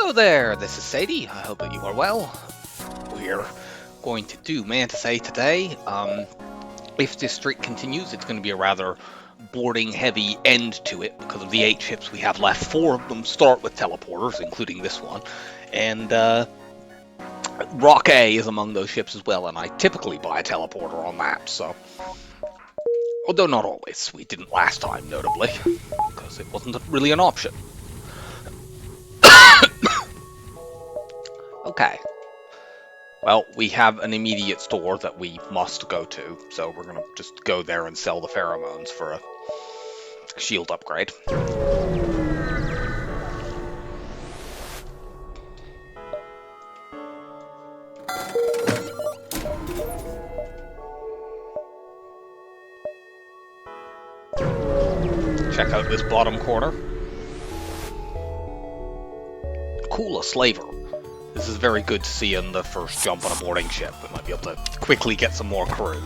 Hello there, this is Sadie. I hope that you are well. We're going to do Mantis A today. If this streak continues, it's going to be a rather boarding-heavy end to it because of the 8 ships we have left. 4 of them start with teleporters, including this one. And Rock A is among those ships as well, and I typically buy a teleporter on that, so... Although not always. We didn't last time, notably, because it wasn't really an option. Okay. Well, we have an immediate store that we must go to, so we're gonna just go there and sell the pheromones for a shield upgrade. Check out this bottom corner. Cool, a slaver. This is very good to see in the first jump on a boarding ship. We might be able to quickly get some more crew.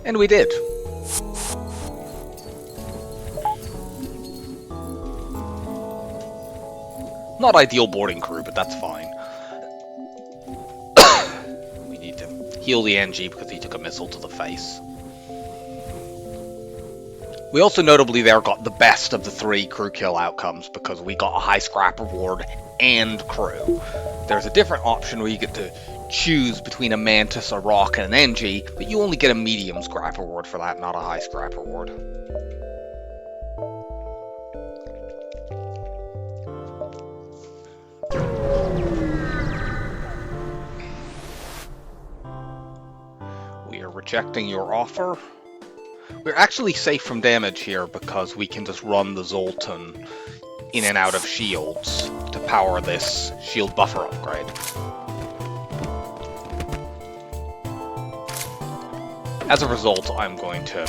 And we did. Not ideal boarding crew, but that's fine. We need to heal the NG because he took a missile to the face. We also notably there got the best of the 3 crew kill outcomes because we got a high scrap reward and crew. There's a different option where you get to choose between a Mantis, a Rock, and an NG, but you only get a medium scrap reward for that, not a high scrap reward. We are rejecting your offer. We're actually safe from damage here because we can just run the Zoltan in and out of shields to power this shield buffer upgrade. As a result, I'm going to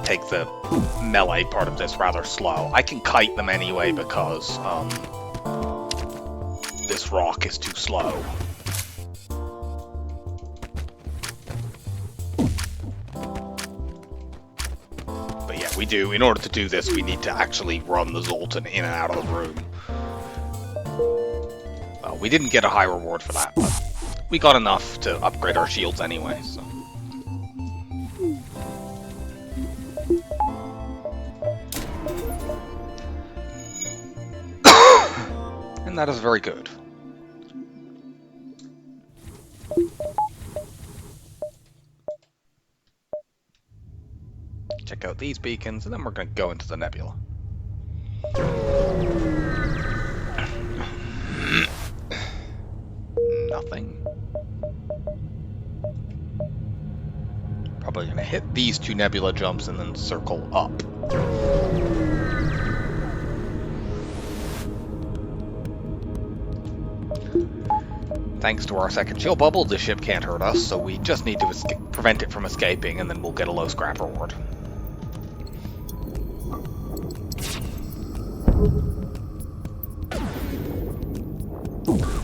take the melee part of this rather slow. I can kite them anyway because this rock is too slow. But yeah, we do. In order to do this, we need to actually run the Zoltan in and out of the room. Well, we didn't get a high reward for that, but we got enough to upgrade our shields anyway, so... And that is very good. Check out these beacons, and then we're going to go into the nebula. Nothing. Probably going to hit these 2 nebula jumps and then circle up. Thanks to our second shield bubble, this ship can't hurt us, so we just need to prevent it from escaping, and then we'll get a low scrap reward.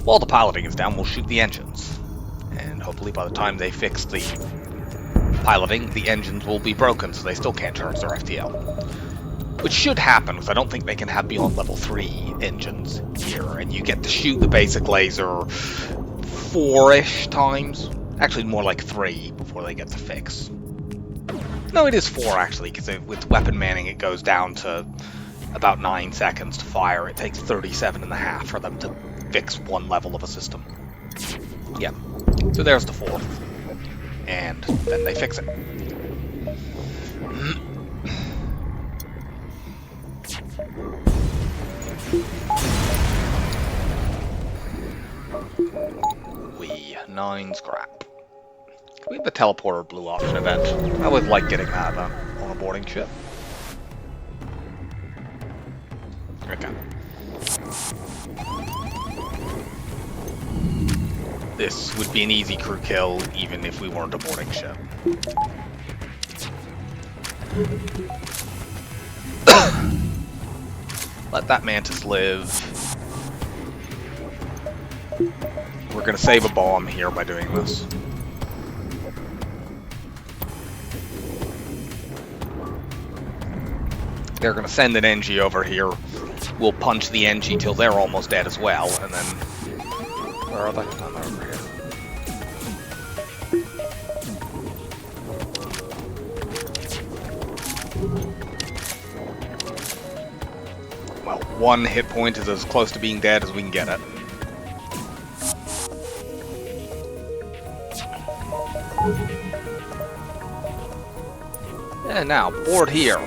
While the piloting is down, we'll shoot the engines. And hopefully by the time they fix the piloting, the engines will be broken, so they still can't charge their FTL. Which should happen, because I don't think they can have beyond level 3 engines here, and you get to shoot the basic laser 4-ish times. Actually, more like 3 before they get the fix. No, it is 4 actually, because with weapon manning it goes down to about 9 seconds to fire. It takes 37.5 for them to fix 1 level of a system. Yeah, so there's the 4th. And then they fix it. We 9 scrap. We have the teleporter blue option event. I always like getting that on a boarding ship. Okay. This would be an easy crew kill even if we weren't a boarding ship. Let that Mantis live. we're going to save a bomb here by doing this. They're going to send an NG over here. We'll punch the NG till they're almost dead as well, and then... Where are they? Oh, they're over here. Well, 1 hit point is as close to being dead as we can get it. And now, board here.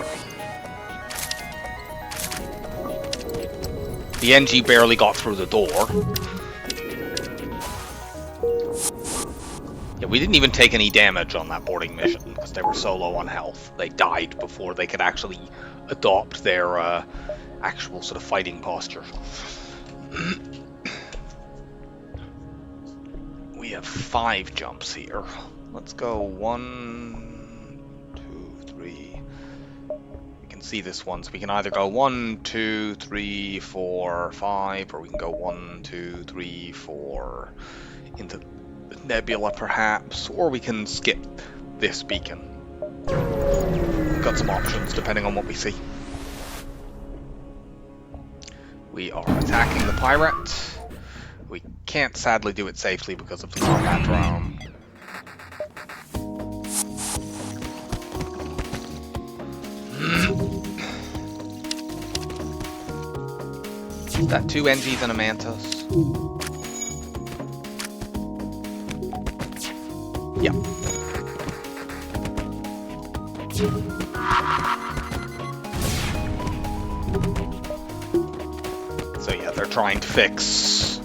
The NG barely got through the door. Yeah, we didn't even take any damage on that boarding mission because they were so low on health. They died before they could actually adopt their actual sort of fighting posture. We have 5 jumps here. Let's go 1, 2, 3. We can see this one, so we can either go 1, 2, 3, 4, 5, or we can go 1, 2, 3, 4 into the nebula perhaps, or we can skip this beacon. We've got some options depending on what we see. We are attacking the pirate. We can't sadly do it safely because of the combat drone. Got 2 NGs and a Mantis. Yep. So yeah, they're trying to fix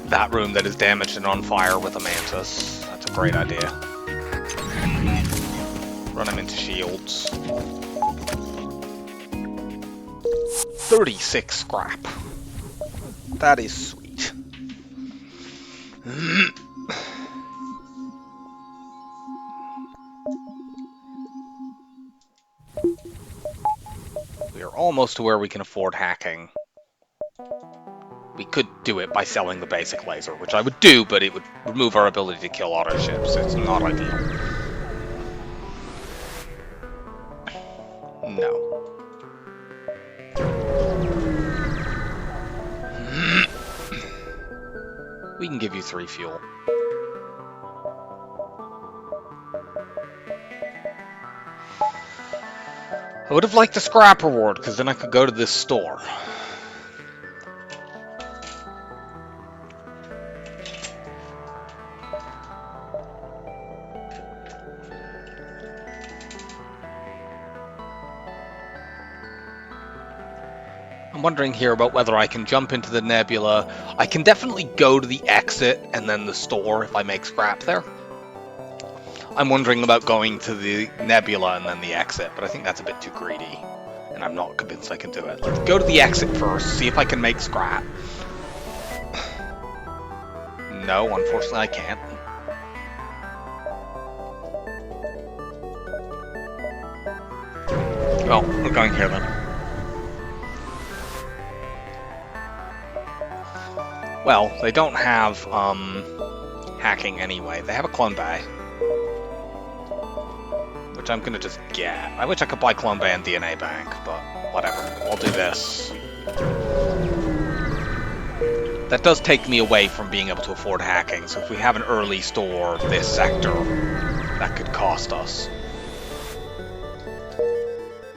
that room that is damaged and on fire with a Mantis. That's a great idea. Run him into shields. 36 scrap. That is sweet. We are almost to where we can afford hacking. We could do it by selling the basic laser, which I would do, but it would remove our ability to kill auto ships. It's not ideal. No. We can give you 3 fuel. I would have liked the scrap reward, because then I could go to this store. I'm wondering here about whether I can jump into the nebula. I can definitely go to the exit and then the store if I make scrap there. I'm wondering about going to the nebula and then the exit, but I think that's a bit too greedy, and I'm not convinced I can do it. Let's go to the exit first, see if I can make scrap. No, unfortunately I can't. Well, we're going here then. Well, they don't have hacking anyway. They have a clone bay, which I'm gonna just get. I wish I could buy clone bay and DNA bank, but whatever. I'll do this. That does take me away from being able to afford hacking, so if we have an early store this sector, that could cost us.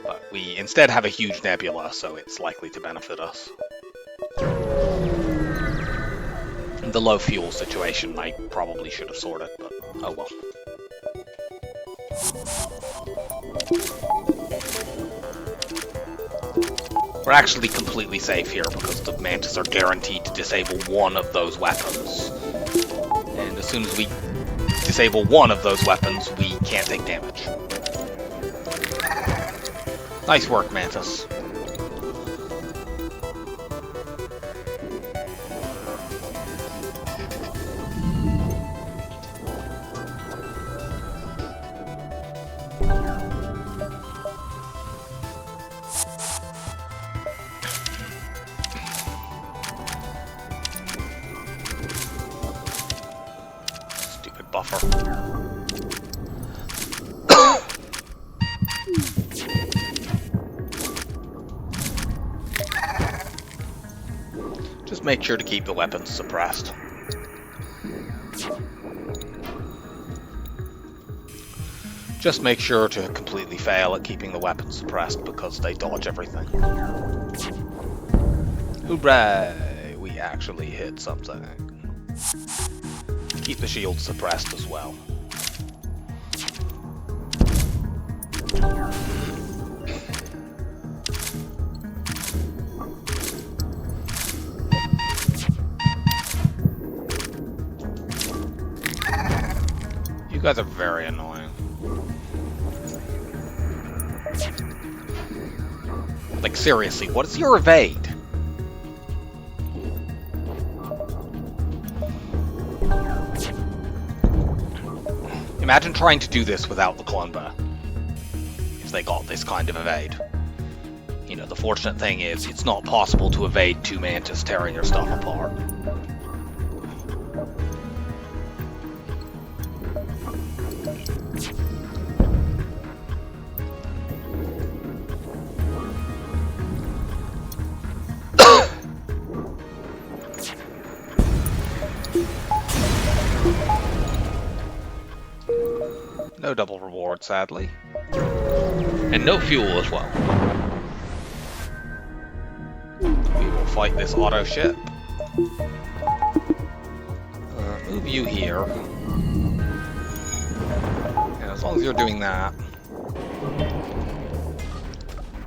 But we instead have a huge nebula, so it's likely to benefit us. The low fuel situation I probably should have sorted, but oh well. We're actually completely safe here because the Mantis are guaranteed to disable one of those weapons. And as soon as we disable one of those weapons, we can't take damage. Nice work, Mantis. buffer. Just make sure to keep the weapons suppressed. Just make sure to completely fail at keeping the weapons suppressed because they dodge everything. Hooray! We actually hit something. Keep the shield suppressed as well. You guys are very annoying. Like, seriously, what is your evade? Imagine trying to do this without the clone bear. If they got this kind of evade. You know, the fortunate thing is, it's not possible to evade two Mantis tearing your stuff apart. No double reward, sadly. And no fuel as well. We will fight this auto ship. Move you here. And as long as you're doing that...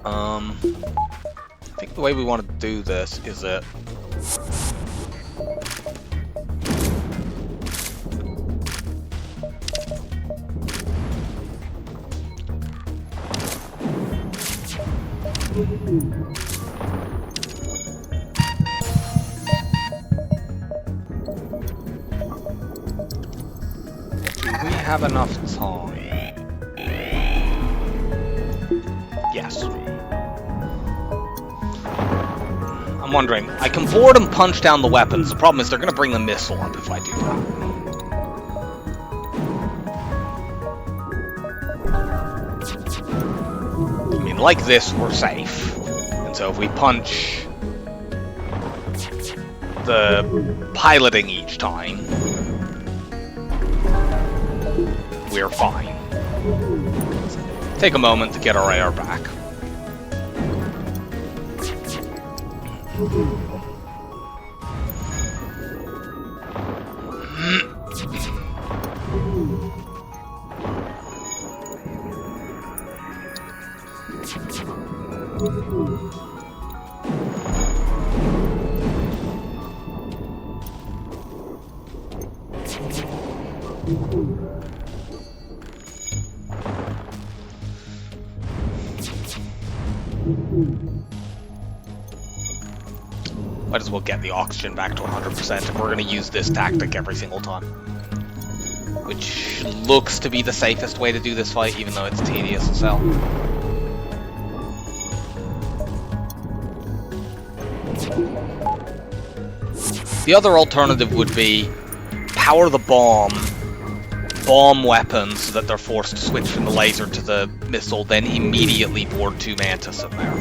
I think the way we want to do this is that... Do we have enough time? Yes. I'm wondering, I can board and punch down the weapons. The problem is they're going to bring the missile up if I do that. I mean, like this, we're safe. And so if we punch the piloting each time, we're fine. Take a moment to get our air back. Might as well get the oxygen back to 100% if we're going to use this tactic every single time. Which looks to be the safest way to do this fight, even though it's tedious as hell. The other alternative would be power the bomb weapons so that they're forced to switch from the laser to the missile, then immediately board two Mantis in there.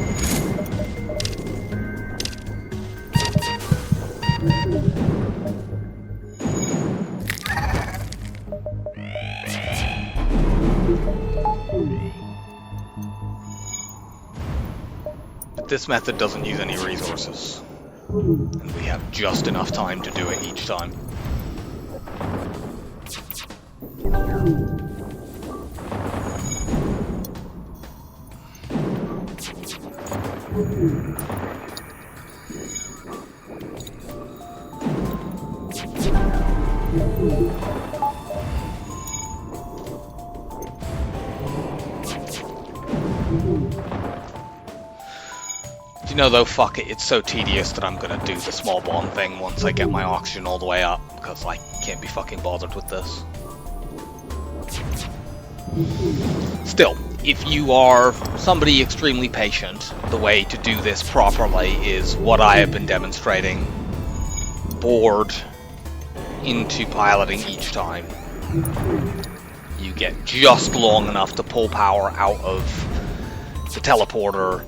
But this method doesn't use any resources, and we have just enough time to do it each time. You know though, fuck it, it's so tedious that I'm gonna do the small bomb thing once I get my oxygen all the way up, because I can't be fucking bothered with this. Still, if you are somebody extremely patient, the way to do this properly is what I have been demonstrating. Board into piloting each time. you get just long enough to pull power out of the teleporter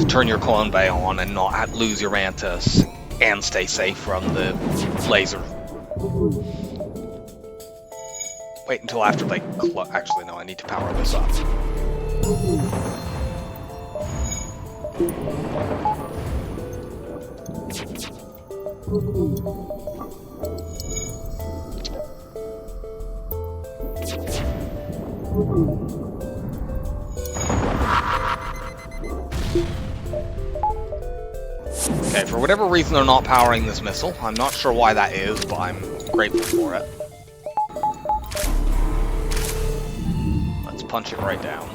to turn your clone bay on and not lose your Mantis and stay safe from the laser. Wait until after they actually, no, I need to power this up. Okay, for whatever reason they're not powering this missile. I'm not sure why that is, but I'm grateful for it. Let's punch it right down.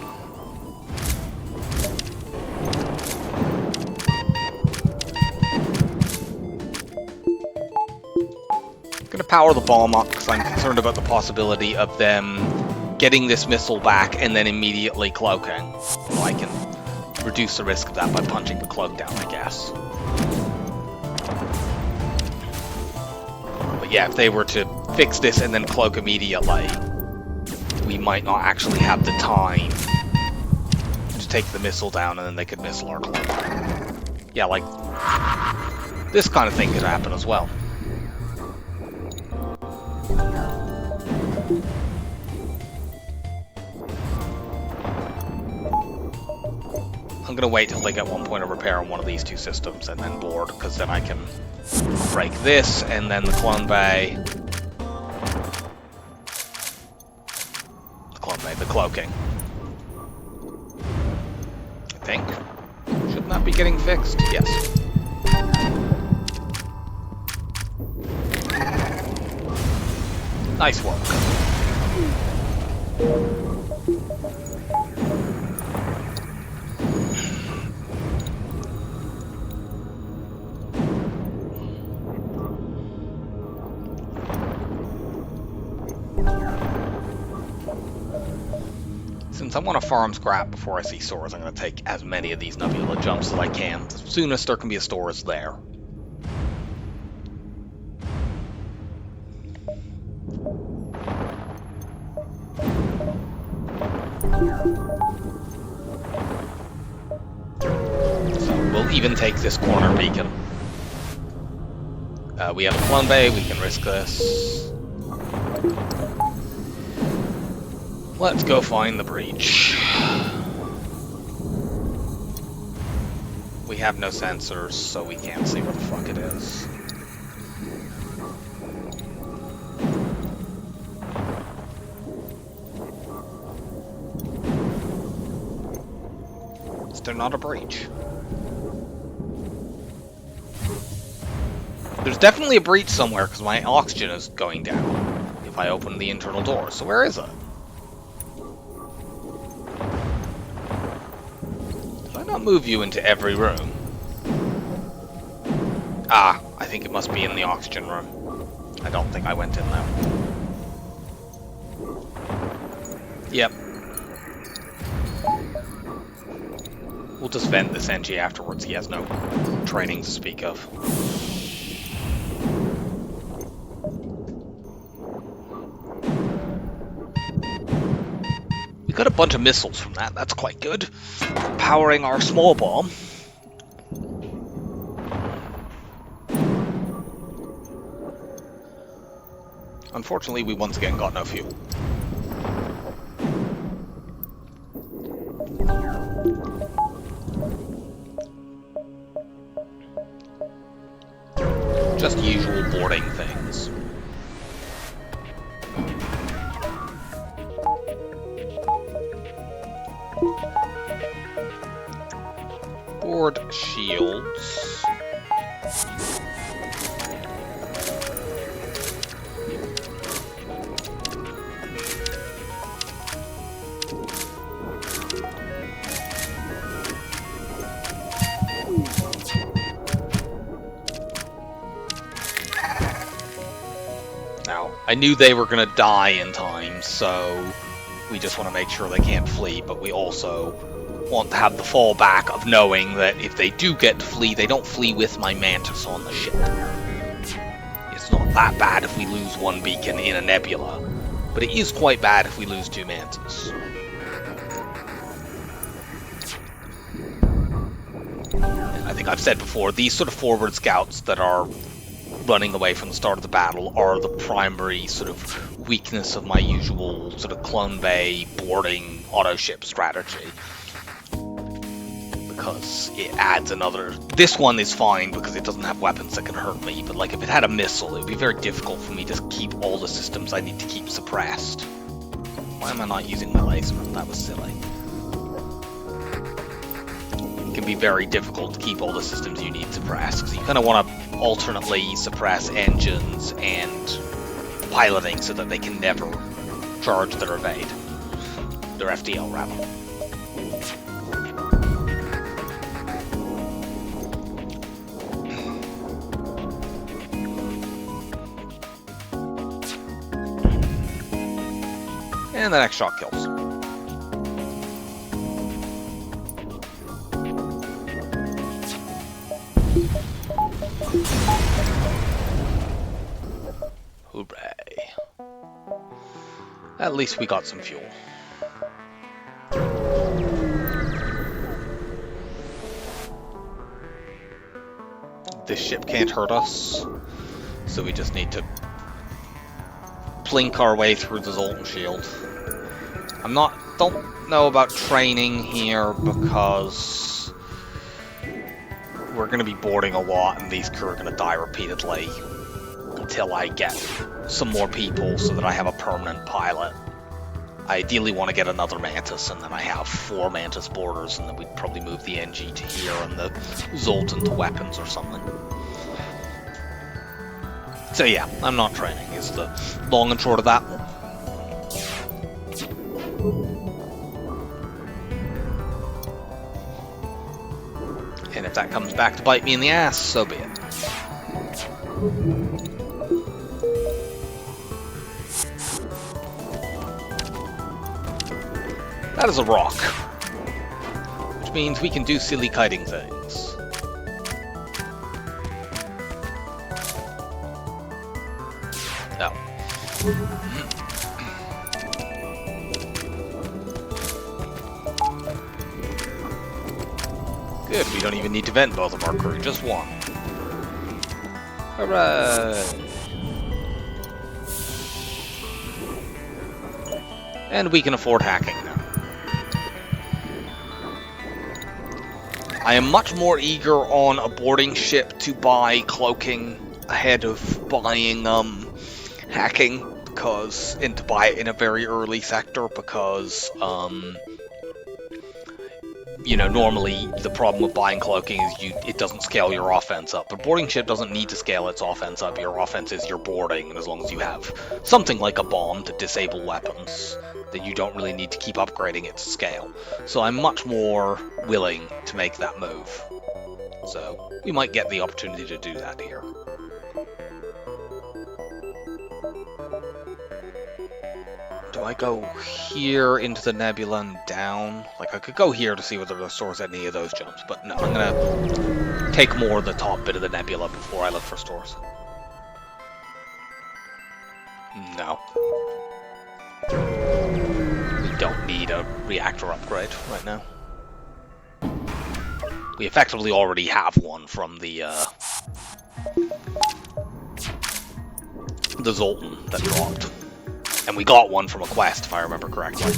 I'm gonna power the bomb up because I'm concerned about the possibility of them getting this missile back and then immediately cloaking. So I can reduce the risk of that by punching the cloak down, I guess. But yeah, if they were to fix this and then cloak immediately, we might not actually have the time to take the missile down and then they could missile our cloak. Yeah, like, this kind of thing could happen as well. I'm gonna wait till they get 1 point of repair on one of these two systems and then board, because then I can break this and then the clone bay. The cloaking. I think. Shouldn't that be getting fixed? Yes. Nice work. Since I want to farm scrap before I see stores, I'm going to take as many of these nebula jumps as I can. The soonest there can be a store is there. So we'll even take this corner beacon. We have a clone bay, we can risk this. Let's go find the breach. We have no sensors, so we can't see where the fuck it is. Is there not a breach? There's definitely a breach somewhere, because my oxygen is going down if I open the internal door. So where is it? Not move you into every room. Ah, I think it must be in the oxygen room. I don't think I went in there. Yep. We'll just vent this NG afterwards. He has no training to speak of. Got a bunch of missiles from that. That's quite good. Powering our small bomb. Unfortunately, we once again got no fuel. Just usual boarding things. Board shields. Now, I knew they were going to die in time, so we just want to make sure they can't flee, but we also want to have the fallback of knowing that if they do get to flee, they don't flee with my Mantis on the ship. It's not that bad if we lose one beacon in a nebula. But it is quite bad if we lose 2 Mantis. I think I've said before, these sort of forward scouts that are running away from the start of the battle are the primary sort of weakness of my usual sort of clone bay boarding auto ship strategy. Because it adds another... This one is fine because it doesn't have weapons that can hurt me, but like if it had a missile, it would be very difficult for me to keep all the systems I need to keep suppressed. Why am I not using my laser? That was silly. It can be very difficult to keep all the systems you need suppressed, because you kind of want to alternately suppress engines and piloting so that they can never charge their evade. Their FTL, rather. And the next shot kills. Hooray. At least we got some fuel. This ship can't hurt us, so we just need to plink our way through the Zoltan shield. Don't know about training here because we're going to be boarding a lot and these crew are going to die repeatedly until I get some more people so that I have a permanent pilot. I ideally want to get another Mantis, and then I have 4 Mantis boarders, and then we'd probably move the NG to here and the Zoltan to weapons or something. So yeah, I'm not training, is the long and short of that. And if that comes back to bite me in the ass, so be it. That is a rock, which means we can do silly kiting things. No. Good, we don't even need to vent both of our crew, just one. Hooray! And we can afford hacking now. I am much more eager on a boarding ship to buy cloaking ahead of buying hacking, and to buy it in a very early sector because you know, normally the problem with buying cloaking is it doesn't scale your offense up. But boarding ship doesn't need to scale its offense up. Your offense is your boarding, and as long as you have something like a bomb to disable weapons, then you don't really need to keep upgrading it to scale. So I'm much more willing to make that move. So we might get the opportunity to do that here. Do I go here into the nebula and down? Like, I could go here to see whether there's stores at any of those jumps, but no, I'm gonna take more of the top bit of the nebula before I look for stores. No. We don't need a reactor upgrade right now. We effectively already have one from the Zoltan that dropped. And we got one from a quest, if I remember correctly.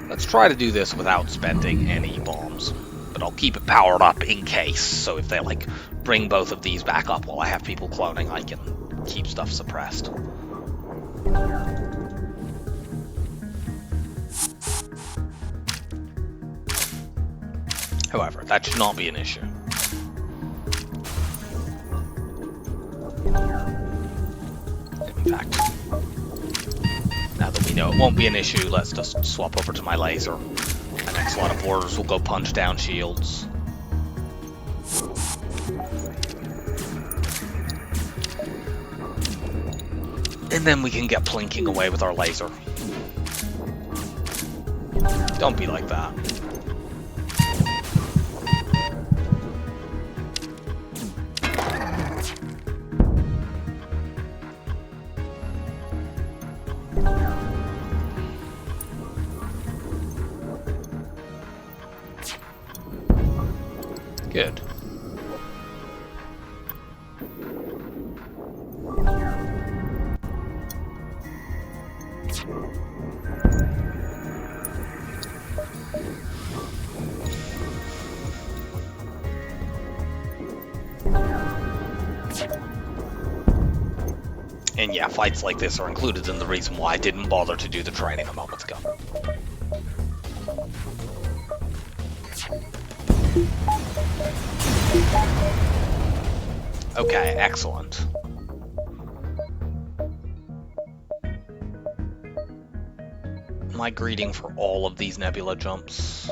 Let's try to do this without spending any bombs. But I'll keep it powered up in case, so if they, like, bring both of these back up while I have people cloning, I can keep stuff suppressed. However, that should not be an issue. In fact, now that we know it won't be an issue, let's just swap over to my laser. My next lot of boarders will go punch down shields. And then we can get plinking away with our laser. Don't be like that. Good. And yeah, fights like this are included in the reason why I didn't bother to do the training a moment ago. Okay, excellent. Am I greeting for all of these nebula jumps?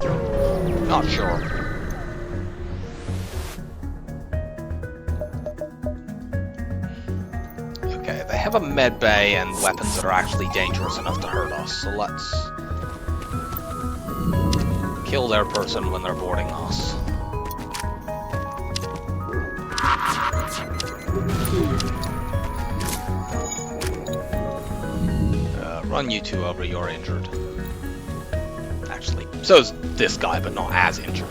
Not sure. Okay, they have a med bay and weapons that are actually dangerous enough to hurt us, so let's kill their person when they're boarding us. Run you two over, you're injured. Actually, so's this guy, but not as injured.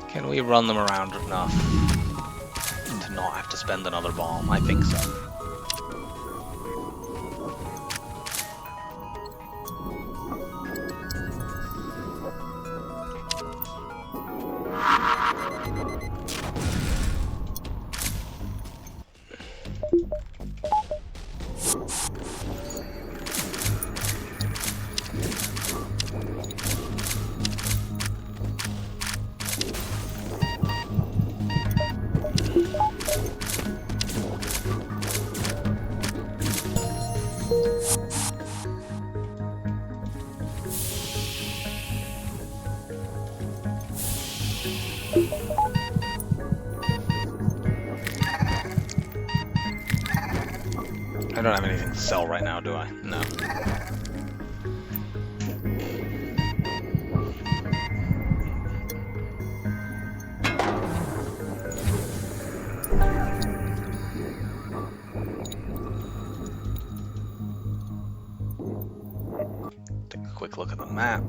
Can we run them around enough to not have to spend another bomb? I think so. I don't have anything to sell right now, do I? No. Take a quick look at the map.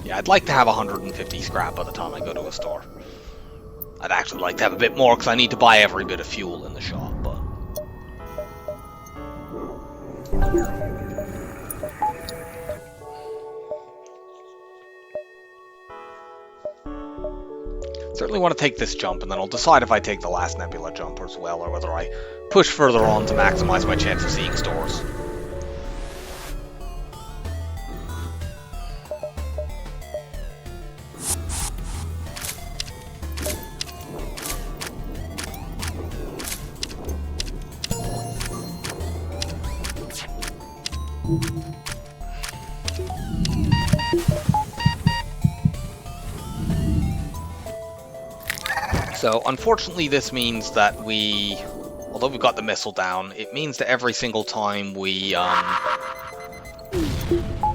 Yeah, I'd like to have 150 scrap by the time I go to a store. I'd actually like to have a bit more because I need to buy every bit of fuel in the shop, but... certainly want to take this jump, and then I'll decide if I take the last nebula jump as well, or whether I push further on to maximize my chance of seeing stores. So, unfortunately, this means that although we've got the missile down, it means that every single time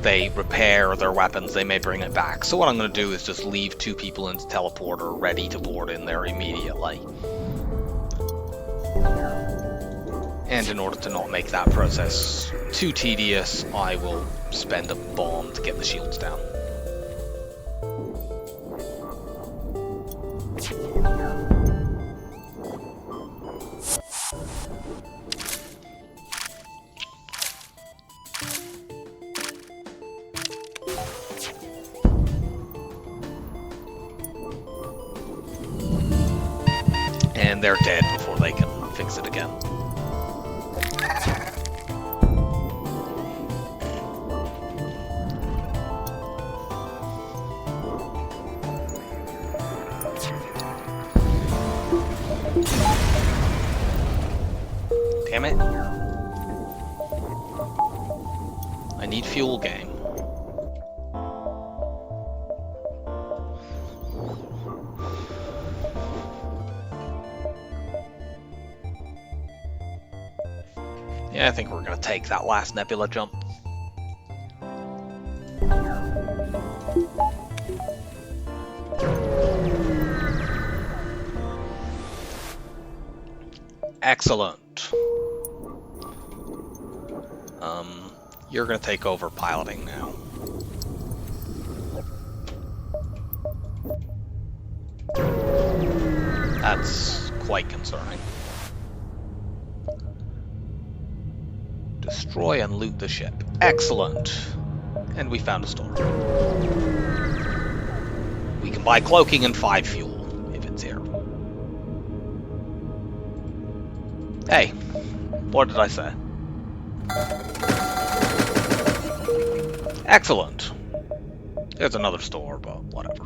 they repair their weapons, they may bring it back. So what I'm going to do is just leave 2 people in the teleporter ready to board in there immediately. And in order to not make that process too tedious, I will spend a bomb to get the shields down. And they're dead before they can fix it again. Damn it. I need fuel, game. I think we're going to take that last nebula jump. Excellent. You're going to take over piloting now. That's quite concerning. Destroy and loot the ship. Excellent. And we found a store. We can buy cloaking and 5 fuel if it's here. Hey, what did I say? Excellent. There's another store, but whatever.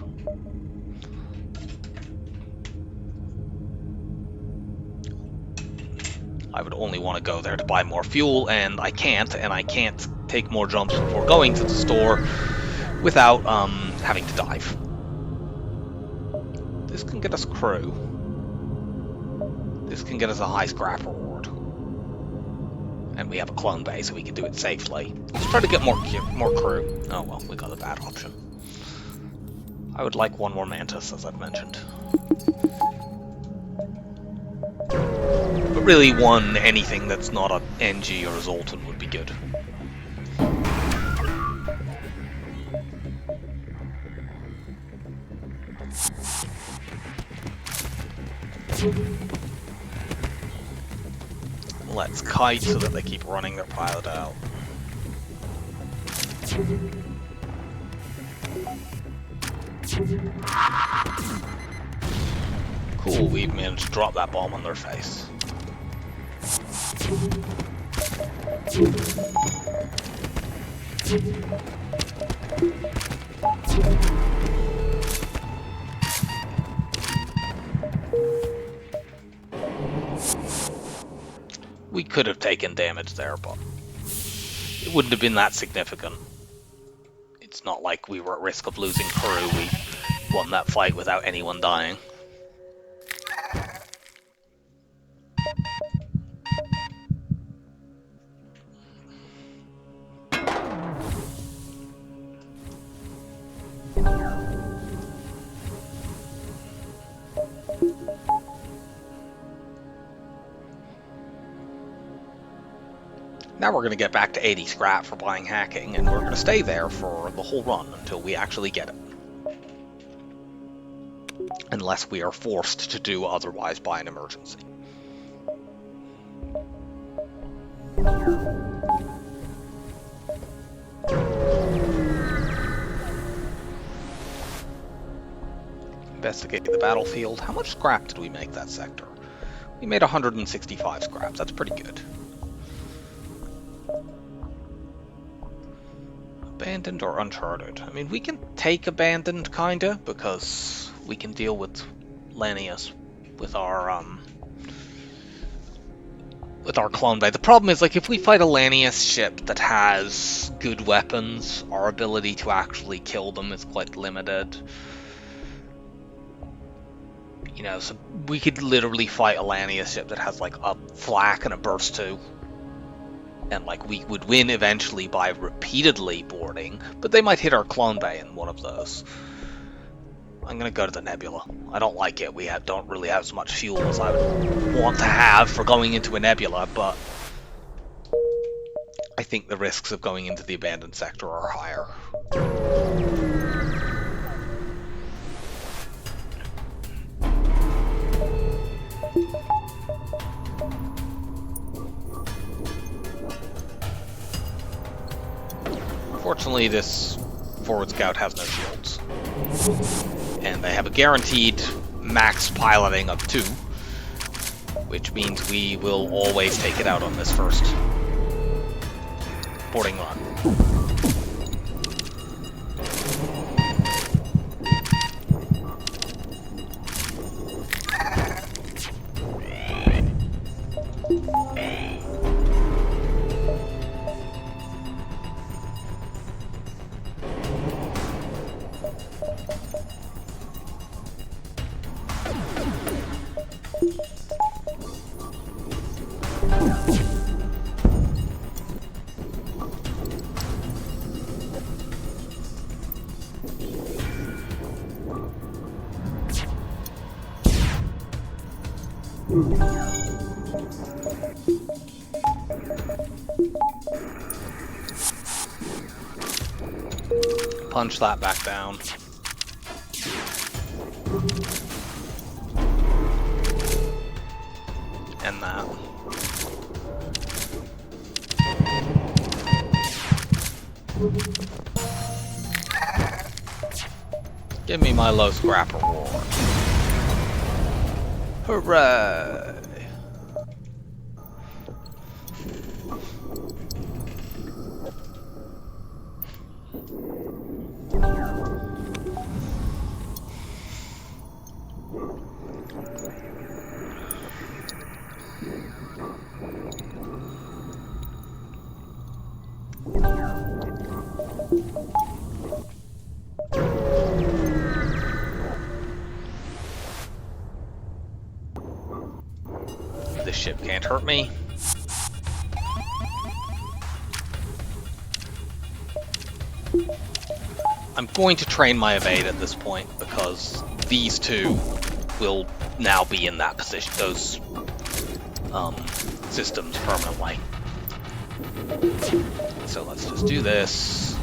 I would only want to go there to buy more fuel, and I can't take more jumps before going to the store without having to dive. This can get us crew. This can get us a high scrap reward. And we have a clone bay, so we can do it safely. Let's try to get more crew. Oh well, we got a bad option. I would like one more Mantis, as I've mentioned. But really, anything that's not a NG or a Zoltan would be good. Let's kite so that they keep running their pilot out. Cool, we managed to drop that bomb on their face. We could have taken damage there, but it wouldn't have been that significant. It's not like we were at risk of losing crew. We won that fight without anyone dying. Now we're going to get back to 80 scrap for buying hacking, and we're going to stay there for the whole run until we actually get it. Unless we are forced to do otherwise by an emergency. Investigate the battlefield. How much scrap did we make that sector? We made 165 scraps. That's pretty good. Abandoned or uncharted? I mean, we can take abandoned, kinda, because we can deal with Lanius with our clone bay. The problem is, like, if we fight a Lanius ship that has good weapons, our ability to actually kill them is quite limited. You know, so we could literally fight a Lanius ship that has, like, a flak and a burst 2. And, like, we would win eventually by repeatedly boarding, but they might hit our clone bay in one of those. I'm gonna go to the nebula. I don't like it. We don't really have as much fuel as I would want to have for going into a nebula, but I think the risks of going into the abandoned sector are higher. Unfortunately, this forward scout has no shields. And they have a guaranteed max piloting of 2, which means we will always take it out on this first boarding run. Punch that back down. And that. Give me my low scrap reward. Hooray! This ship can't hurt me. I'm going to train my evade at this point because these two will now be in that position, those systems permanently. So let's just do this.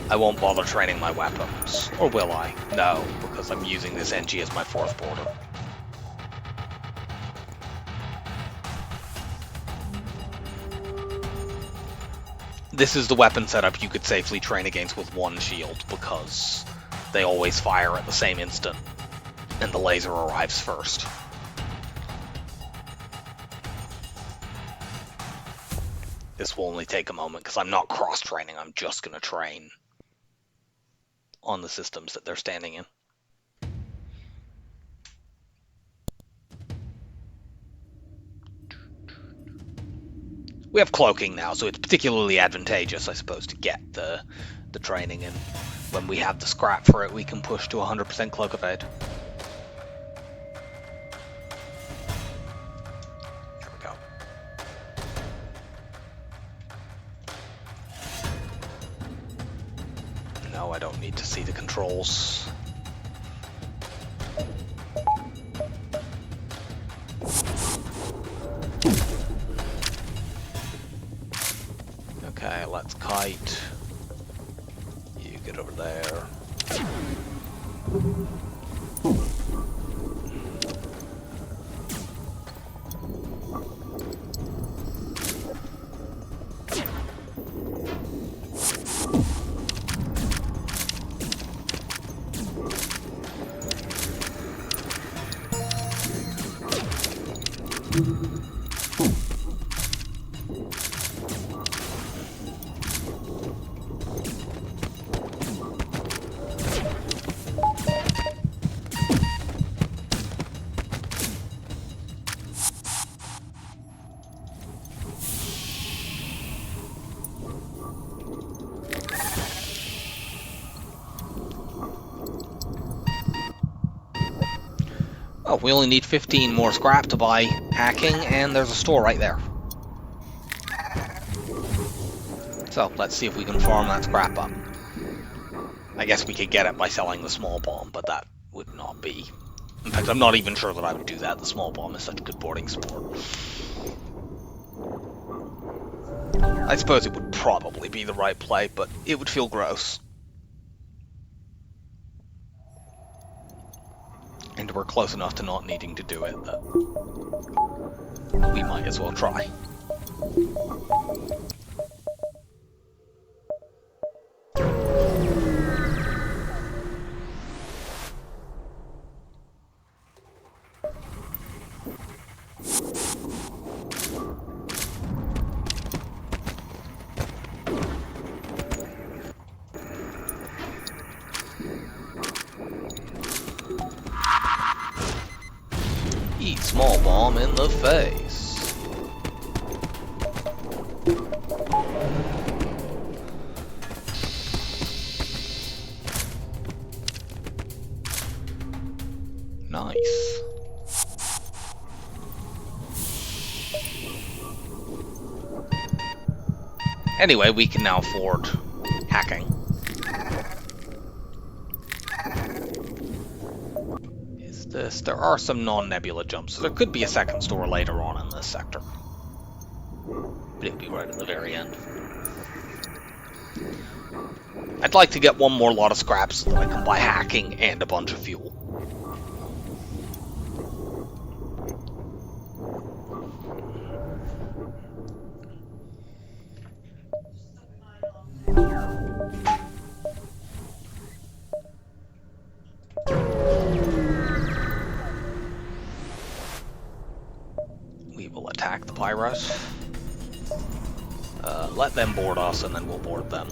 I won't bother training my weapons. Or will I? No, because I'm using this NG as my fourth border. This is the weapon setup you could safely train against with one shield, because they always fire at the same instant, and the laser arrives first. This will only take a moment, because I'm not cross-training, I'm just going to train on the systems that they're standing in. We have cloaking now, so it's particularly advantageous, I suppose, to get the training, and when we have the scrap for it, we can push to 100% cloak evade. There we go. No, I don't need to see the controls. Okay, let's kite. You get over there. Oh, we only need 15 more scrap to buy hacking, and there's a store right there. So, let's see if we can farm that scrap up. I guess we could get it by selling the small bomb, but that would not be... In fact, I'm not even sure that I would do that. The small bomb is such good boarding support. I suppose it would probably be the right play, but it would feel gross. And we're close enough to not needing to do it that we might as well try. Small bomb in the face. Nice. Anyway, we can now afford hacking. Is this? There are some non-nebula jumps, so there could be a second store later on in this sector. But it'll be right at the very end. I'd like to get one more lot of scraps so that I can buy hacking and a bunch of fuel. We will attack the Pyros. Let them board us, and then we'll board them.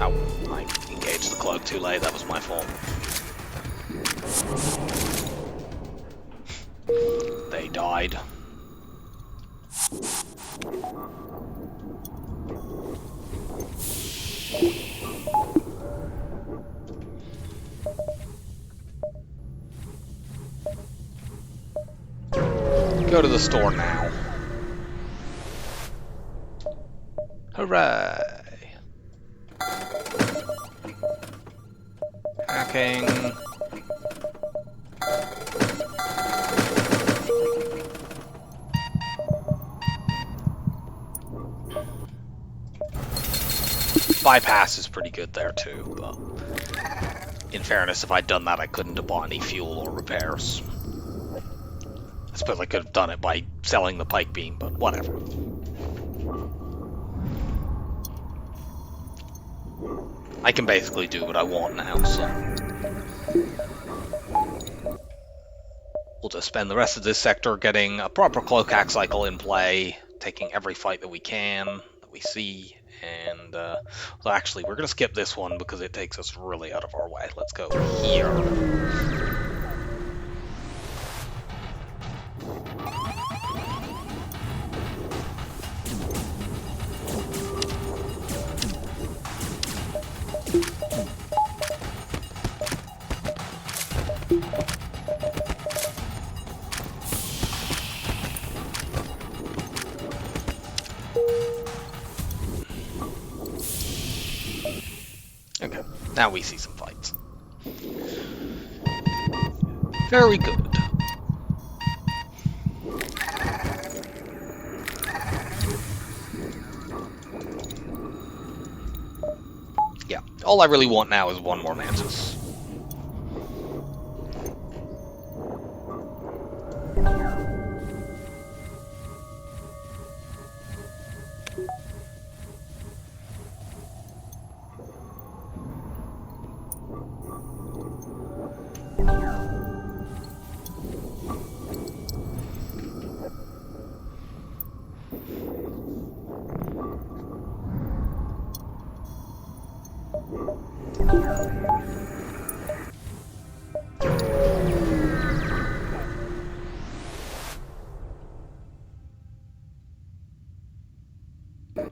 Oh, I engaged the cloak too late, that was my fault. They died. Go to the store now. Hooray! Hacking. Bypass is pretty good there too, but in fairness, if I'd done that, I couldn't have bought any fuel or repairs. I suppose I could have done it by selling the pike beam, but whatever. I can basically do what I want now, so we'll just spend the rest of this sector getting a proper cloak hack cycle in play, taking every fight that we can, that we see, and well, actually, we're going to skip this one because it takes us really out of our way. Let's go here. Okay, now we see some fights. Very good. Yeah, all I really want now is one more Mantis.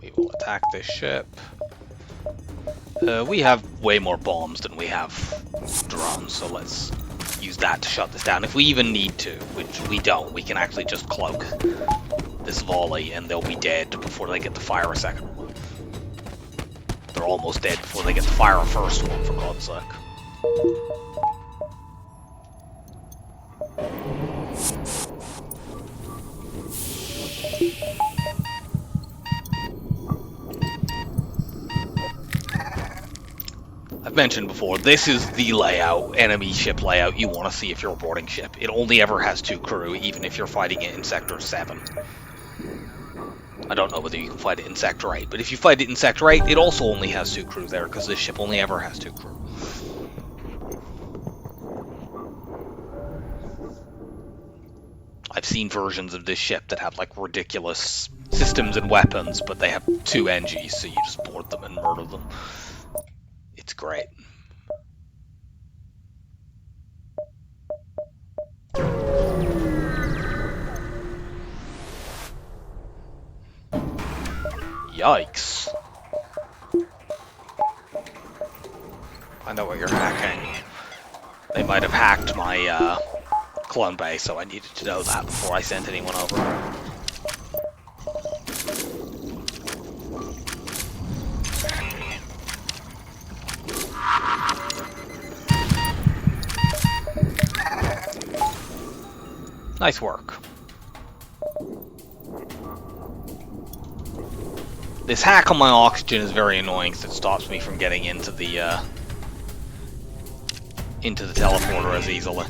We will attack this ship. We have way more bombs than we have drones, so let's use that to shut this down. If we even need to, which we don't, we can actually just cloak this volley and they'll be dead before they get to fire a second one. They're almost dead before they get to fire a first one, for God's sake. I've mentioned before, this is the layout, enemy ship layout you want to see if you're a boarding ship. It only ever has 2 crew, even if you're fighting it in Sector 7. I don't know whether you can fight it in Sector 8, but if you fight it in Sector 8, it also only has 2 crew there, because this ship only ever has 2 crew. I've seen versions of this ship that have, like, ridiculous systems and weapons, but they have 2 NGs, so you just board them and murder them. It's great. Yikes. I know what you're hacking. They might have hacked my clone base, so I needed to know that before I sent anyone over. Nice work. This hack on my oxygen is very annoying because it stops me from getting into the teleporter as easily.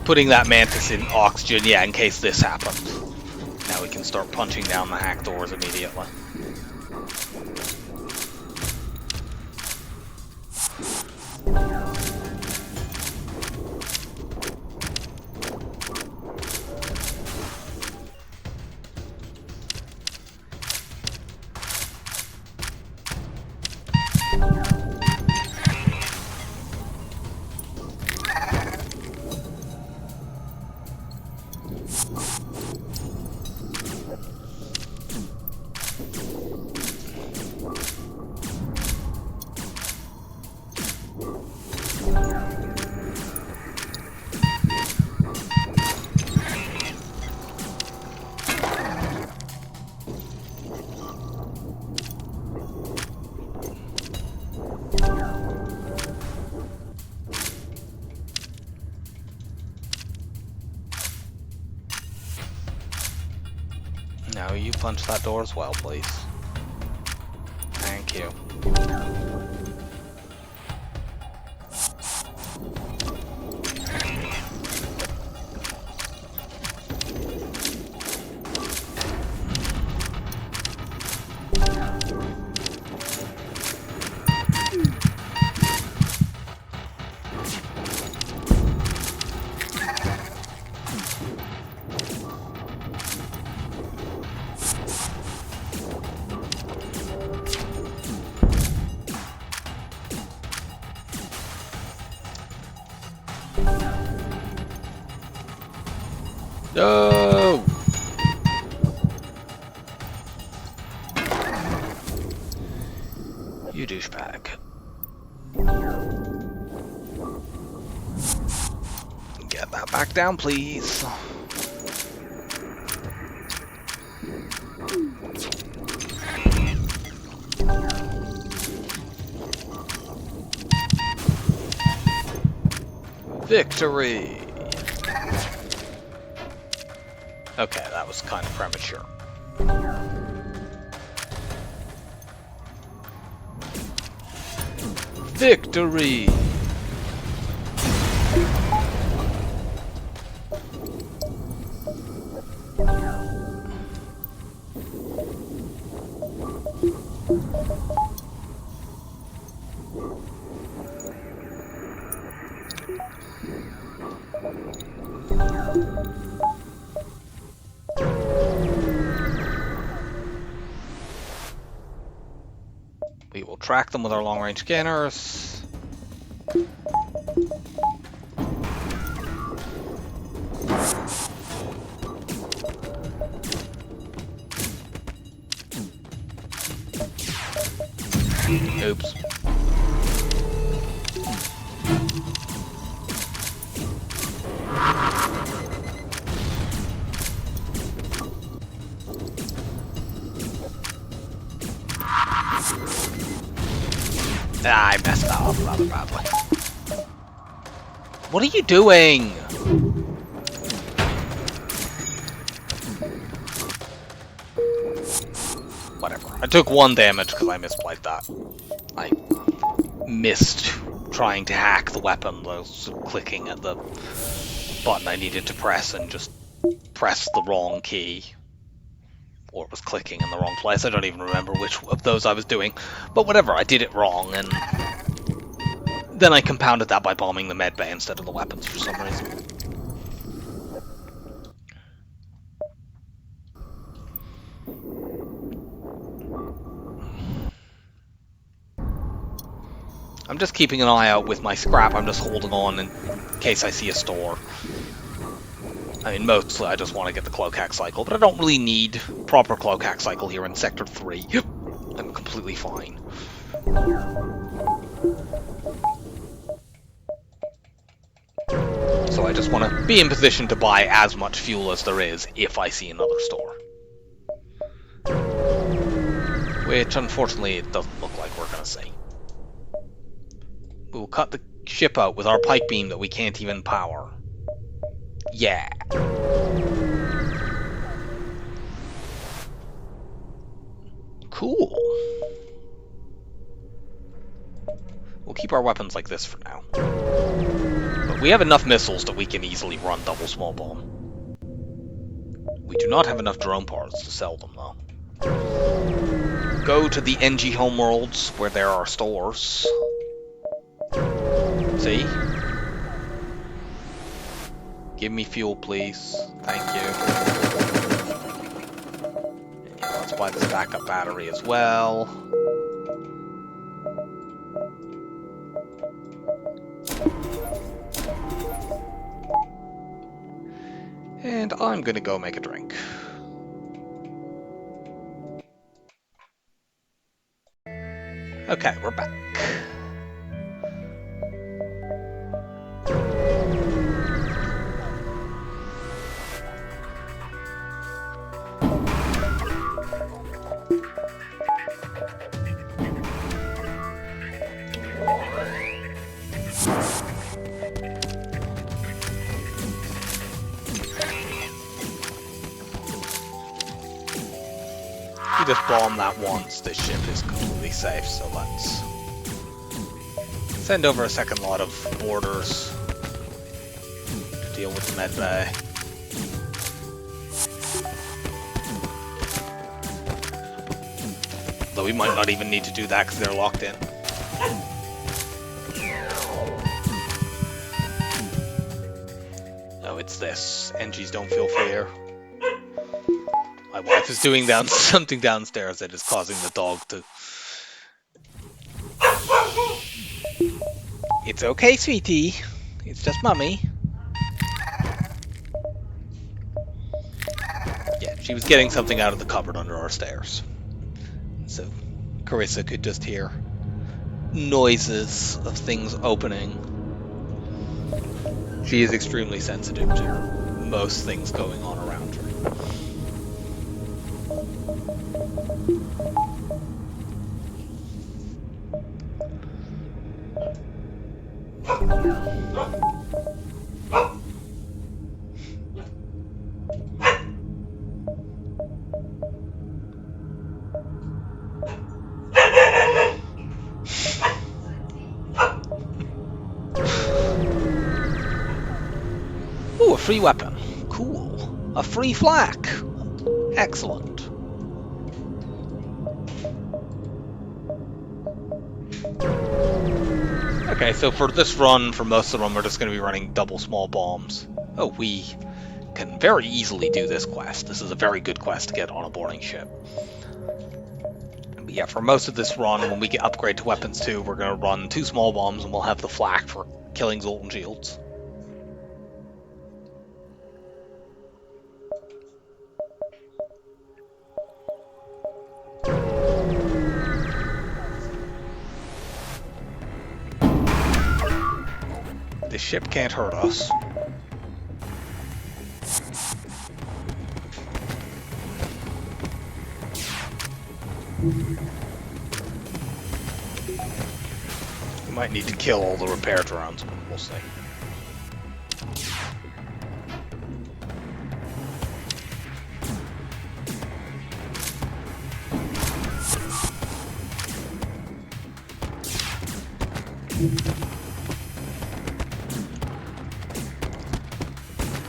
Putting that Mantis in oxygen, yeah, in case this happens. Now we can start punching down the hack doors immediately. Now you punch that door as well, please. Thank you. No! You douchebag. Get that back down, please. Victory! Okay, that was kind of premature. Victory! We will track them with our long-range scanners. Oops. Ah, I messed that up rather badly. What are you doing? Whatever. I took 1 damage because I misplayed that. I missed trying to hack the weapon. I was clicking at the button I needed to press and just pressed the wrong key. Or it was clicking in the wrong place. I don't even remember which of those I was doing. But whatever, I did it wrong, and then I compounded that by bombing the med bay instead of the weapons for some reason. I'm just keeping an eye out with my scrap. I'm just holding on in case I see a store. I mean, mostly I just want to get the cloak hack cycle, but I don't really need proper cloak hack cycle here in Sector 3. I'm completely fine. So I just want to be in position to buy as much fuel as there is if I see another store. Which, unfortunately, it doesn't look like we're going to see. We'll cut the ship out with our pike beam that we can't even power. Yeah. Cool. We'll keep our weapons like this for now. But we have enough missiles that we can easily run double small bomb. We do not have enough drone parts to sell them, though. Go to the NG homeworlds where there are stores. See? Give me fuel, please. Thank you. Yeah, let's buy this backup battery as well. And I'm gonna go make a drink. Okay, we're back. You just bomb that once, this ship is completely safe, so let's send over a second lot of boarders to deal with the med bay. Though we might not even need to do that because they're locked in. Oh, it's this. NGs don't feel fear. My wife is doing something downstairs that is causing the dog to... It's okay, sweetie. It's just Mummy. Yeah, she was getting something out of the cupboard under our stairs. So Carissa could just hear noises of things opening. She is extremely sensitive to most things going on around her. Ooh, a free weapon. Cool. A free flak. Excellent. Okay, so for this run, for most of them, we're just going to be running double small bombs. Oh, we can very easily do this quest. This is a very good quest to get on a boarding ship. But yeah, for most of this run, when we get upgrade to weapons 2, we're going to run 2 small bombs, and we'll have the flak for killing Zoltan shields. This ship can't hurt us. We might need to kill all the repair drones, but we'll see.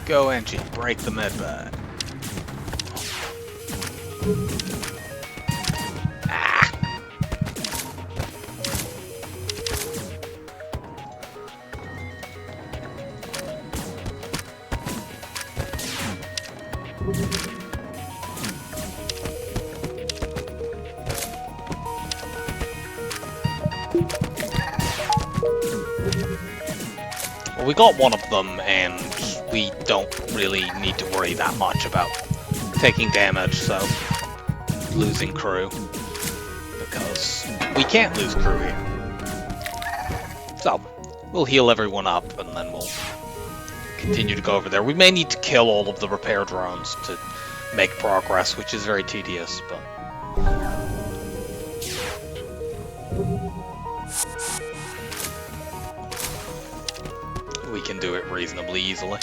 Go, Engie, break the med bay. Ah. Well, we got one of them, and we don't really need to worry that much about taking damage, so losing crew, because we can't lose crew here. So, we'll heal everyone up, and then we'll continue to go over there. We may need to kill all of the repair drones to make progress, which is very tedious, but... we can do it reasonably easily.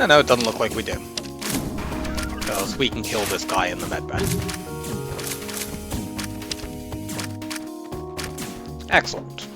No, it doesn't look like we do. Because we can kill this guy in the medbay. Excellent.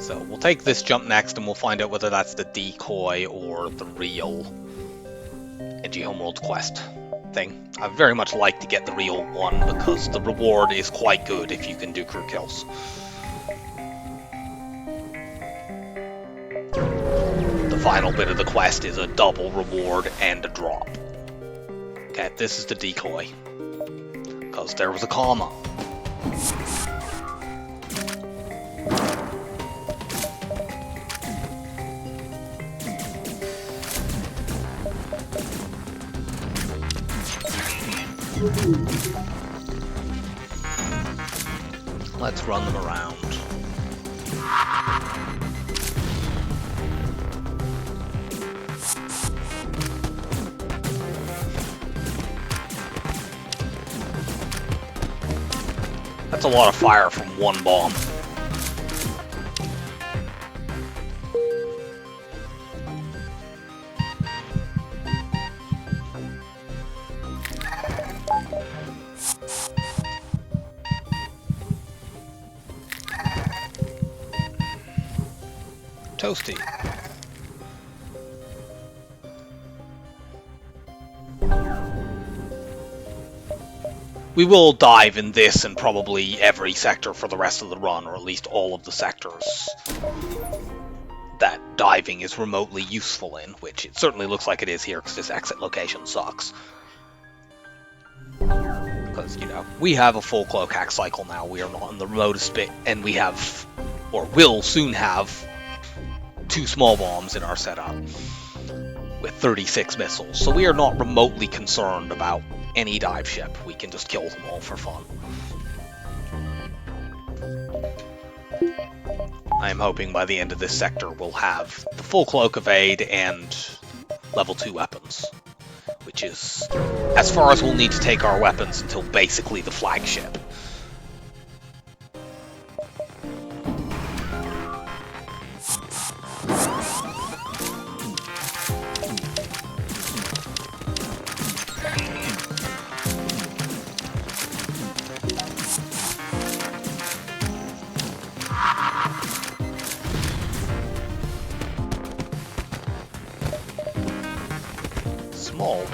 So we'll take this jump next and we'll find out whether that's the decoy or the real Edgy Homeworld quest thing. I very much like to get the real one because the reward is quite good if you can do crew kills. The final bit of the quest is a double reward and a drop. Okay, this is the decoy. Because there was a comma. Let's run them around. That's a lot of fire from one bomb. Toasty. We will dive in this and probably every sector for the rest of the run, or at least all of the sectors that diving is remotely useful in, which it certainly looks like it is here because this exit location sucks. Because, you know, we have a full cloak hack cycle now, we are not in the remotest bit, and we have, or will soon have, 2 small bombs in our setup with 36 missiles, so we are not remotely concerned about any dive ship. We can just kill them all for fun. I am hoping by the end of this sector we'll have the full cloak evade and level 2 weapons, which is as far as we'll need to take our weapons until basically the flagship.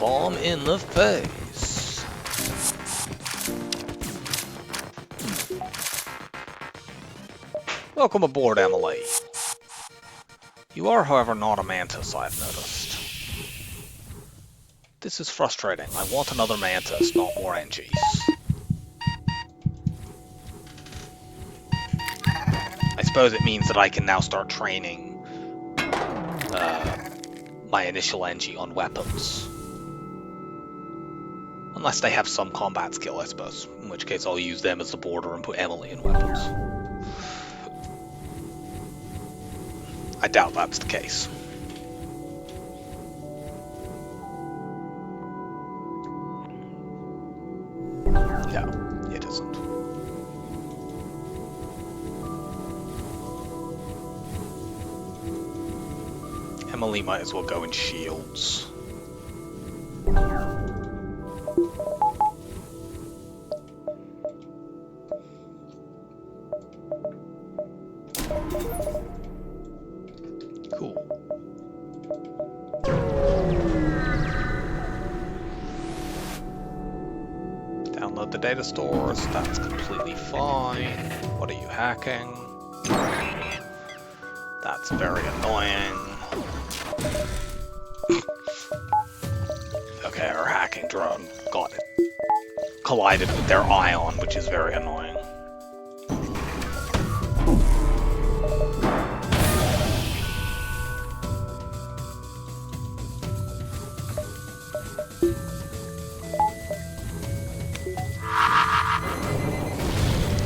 bomb in the face. Welcome aboard, Emily. You are, however, not a Mantis, I've noticed. This is frustrating. I want another Mantis, not more NGs. I suppose it means that I can now start training my initial NG on weapons. Unless they have some combat skill, I suppose. In which case I'll use them as the border and put Emily in weapons. I doubt that's the case. No, it isn't. Emily might as well go in shields. Cool. Download the data stores, that's completely fine. What are you hacking? That's very annoying. Okay, our hacking drone got it. Collided with their ion, which is very annoying.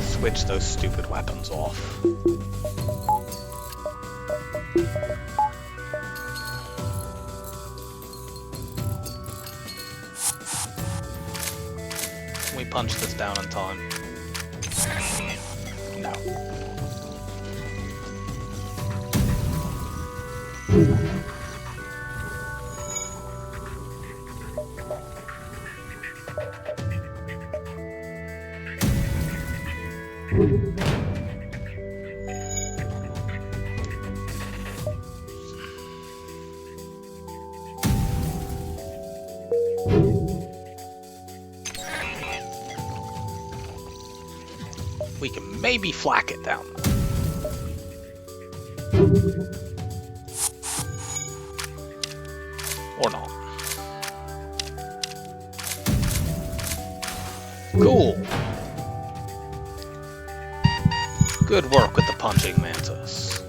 Switch those stupid weapons off. Can we punch this down in time? No. We can maybe flak it down. Or not. Cool. Good work with the punching mantis.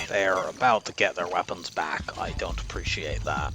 They're about to get their weapons back. I don't appreciate that.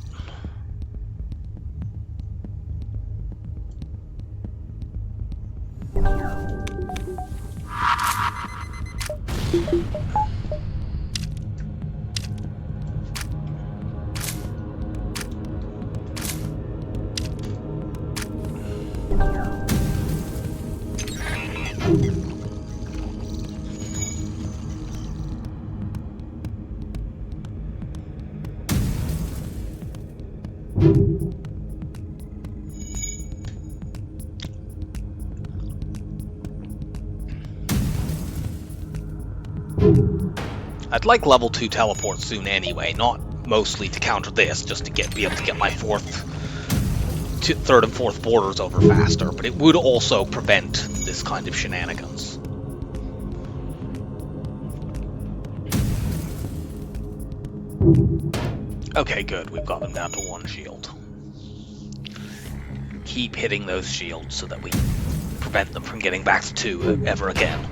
I'd like level 2 teleport soon anyway, not mostly to counter this, just to be able to get my third and fourth borders over faster, but it would also prevent this kind of shenanigans. Okay, good, we've got them down to 1 shield. Keep hitting those shields so that we prevent them from getting back to 2 ever again.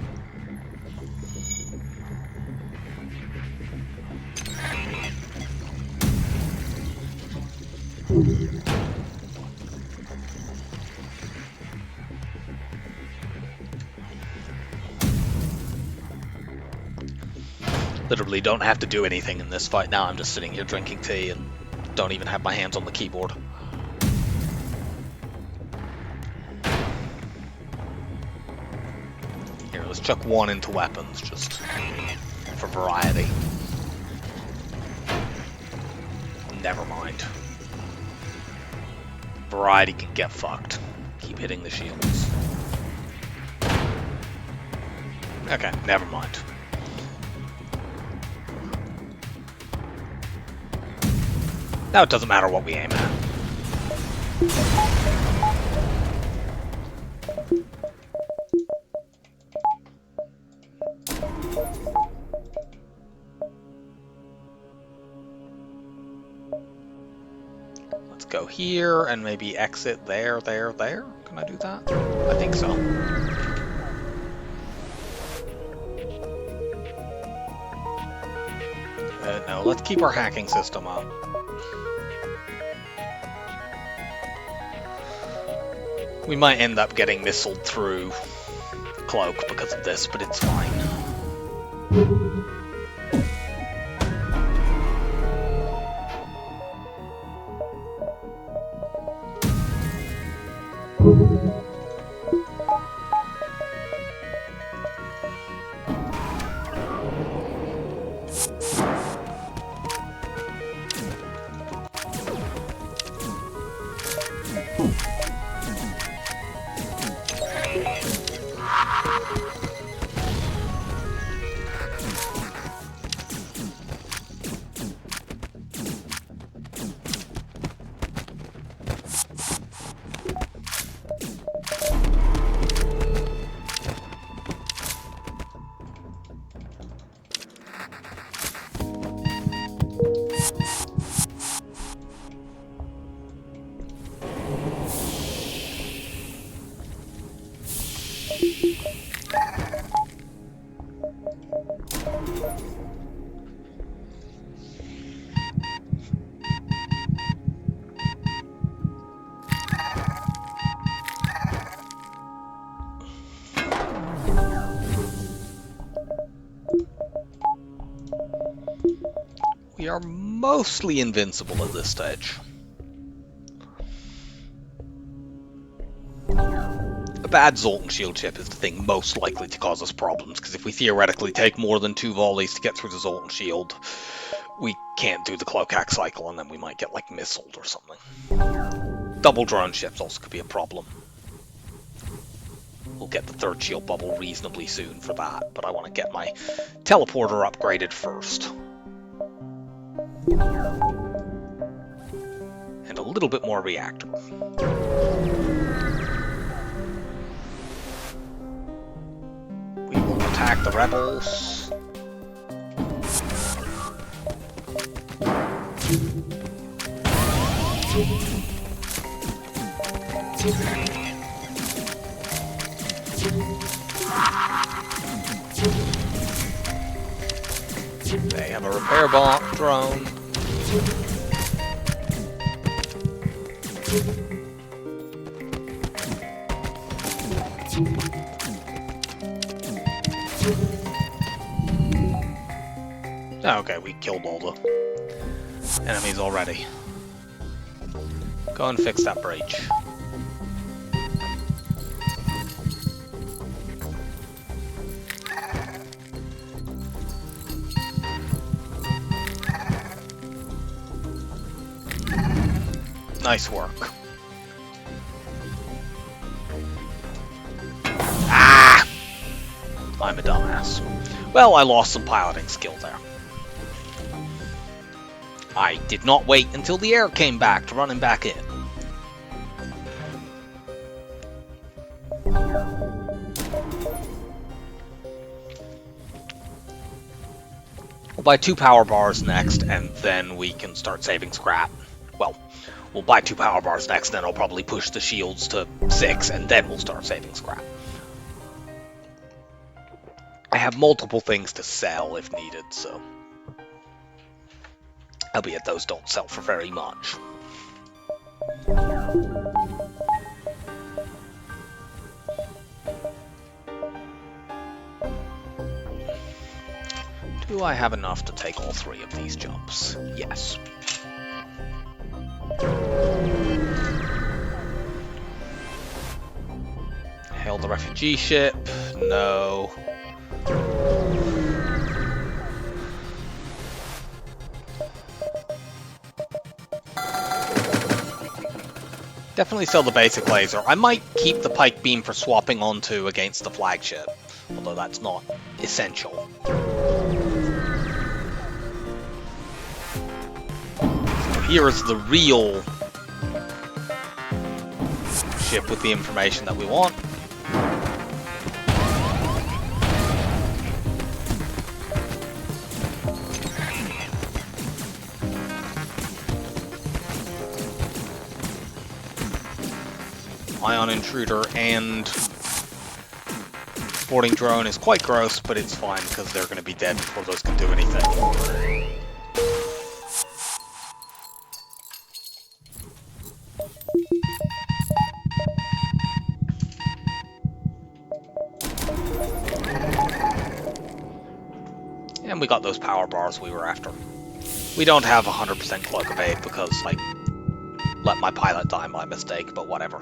Literally don't have to do anything in this fight now. I'm just sitting here drinking tea and don't even have my hands on the keyboard. Here, let's chuck 1 into weapons, just for variety. Never mind. Variety can get fucked. Keep hitting the shields. Okay, never mind. Now it doesn't matter what we aim at. Let's go here and maybe exit there, there, there. Can I do that? I think so. No, let's keep our hacking system up. We might end up getting missiled through Cloak because of this, but it's fine. We are mostly invincible at this stage. A bad Zoltan shield chip is the thing most likely to cause us problems, because if we theoretically take more than 2 volleys to get through the Zoltan shield, we can't do the cloak hack cycle, and then we might get, like, missiled or something. Double drone ships also could be a problem. We'll get the 3rd shield bubble reasonably soon for that, but I want to get my teleporter upgraded first. And a little bit more reactor. We will attack the rebels. They have a repair bot drone. Okay, we killed all the enemies already. Go and fix that breach. Nice work. Ah! I'm a dumbass. Well, I lost some piloting skill there. I did not wait until the air came back to run him back in. We'll buy 2 power bars next, and then we can start saving scrap. Well, we'll buy 2 power bars next, then I'll probably push the shields to 6, and then we'll start saving scrap. I have multiple things to sell if needed, so... albeit those don't sell for very much. Do I have enough to take all 3 of these jumps? Yes. Hail the refugee ship. No. Definitely sell the basic laser. I might keep the pike beam for swapping onto against the flagship. Although so that's not essential. So here's the real ship with the information that we want. Ion intruder and boarding drone is quite gross, but it's fine because they're going to be dead before those can do anything. And we got those power bars we were after. We don't have 100% cloak evade because I let my pilot die by mistake, but whatever.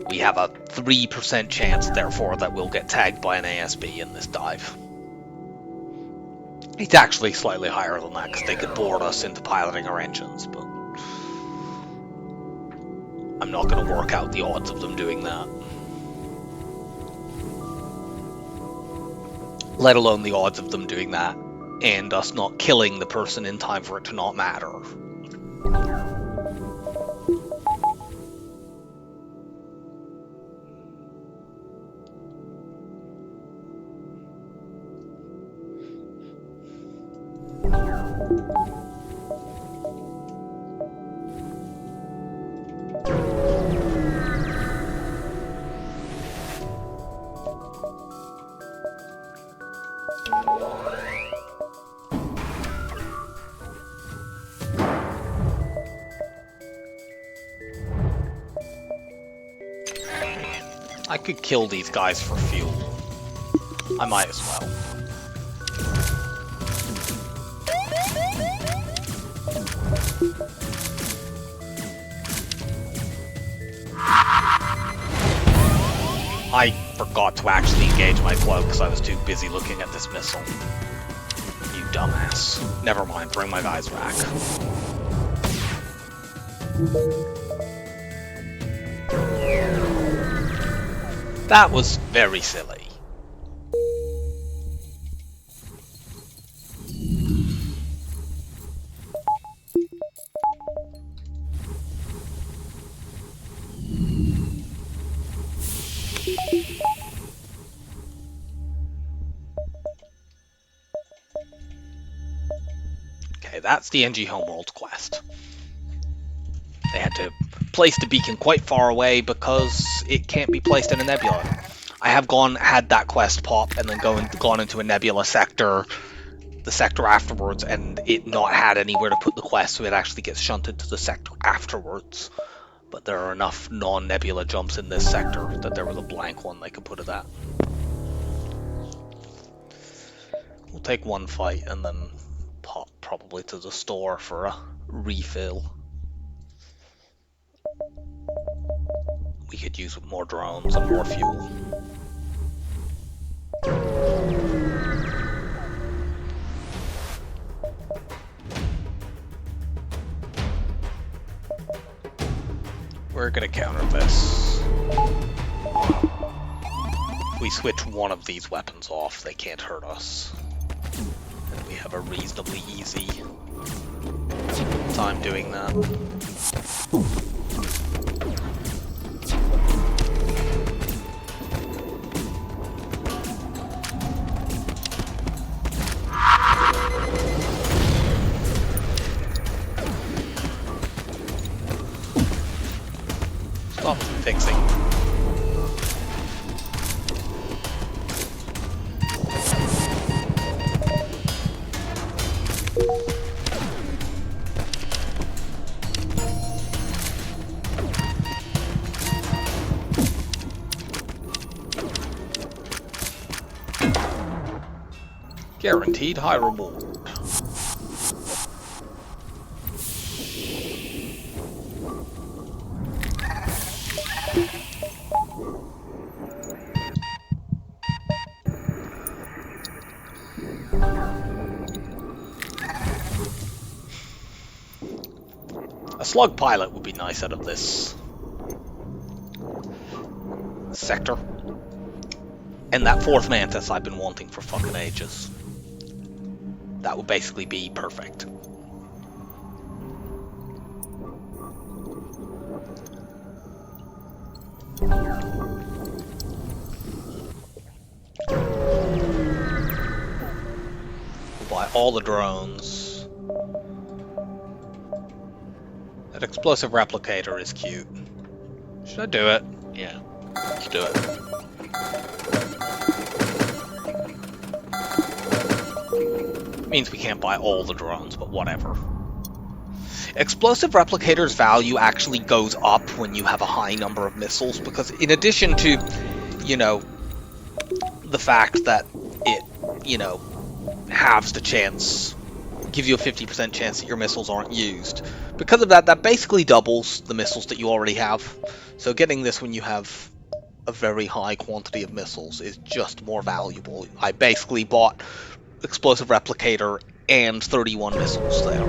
We have a 3% chance, therefore, that we'll get tagged by an ASB in this dive. It's actually slightly higher than that, because they could board us into piloting our engines, but I'm not going to work out the odds of them doing that. Let alone the odds of them doing that, and us not killing the person in time for it to not matter. I could kill these guys for fuel. I might as well. I forgot to actually engage my cloak because I was too busy looking at this missile. You dumbass. Never mind, bring my guys back. That was very silly. Okay, that's the NG Homeworld quest. They had to place the beacon quite far away because it can't be placed in a nebula. I have had that quest pop and then gone into a nebula sector, the sector afterwards, and it not had anywhere to put the quest, so it actually gets shunted to the sector afterwards. But there are enough non-nebula jumps in this sector that there was a blank one they could put it at. We'll take one fight and then pop probably to the store for a refill. We could use more drones and more fuel. We're gonna counter this. If we switch one of these weapons off, they can't hurt us. And we have a reasonably easy time doing that. Stop fixing. Guaranteed high reward. A slug pilot would be nice out of this sector. And that 4th Mantis I've been wanting for fucking ages. That would basically be perfect. We'll buy all the drones. That explosive replicator is cute. Should I do it? Yeah, let's do it. Means we can't buy all the drones, but whatever. Explosive Replicator's value actually goes up when you have a high number of missiles, because in addition to, you know, the fact that it, you know, halves the chance, gives you a 50% chance that your missiles aren't used. Because of that, that basically doubles the missiles that you already have. So getting this when you have a very high quantity of missiles is just more valuable. I basically bought Explosive Replicator and 31 missiles there.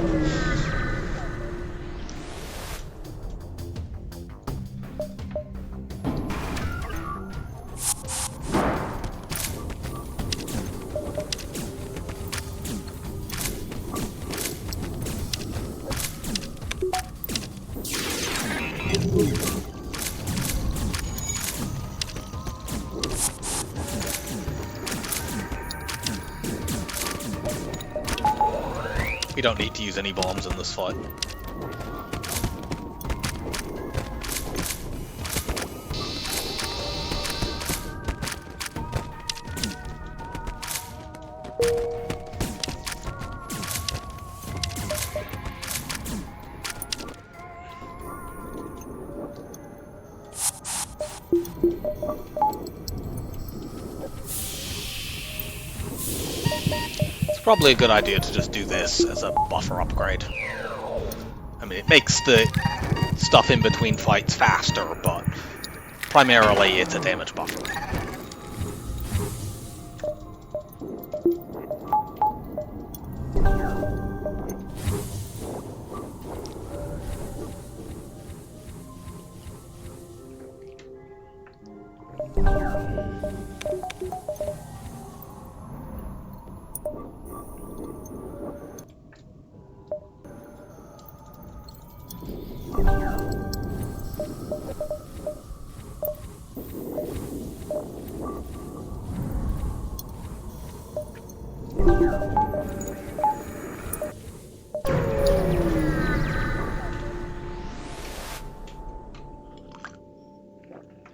We don't need to use any bombs in this fight. Probably a good idea to just do this as a buffer upgrade. I mean, it makes the stuff in between fights faster, but primarily it's a damage buffer.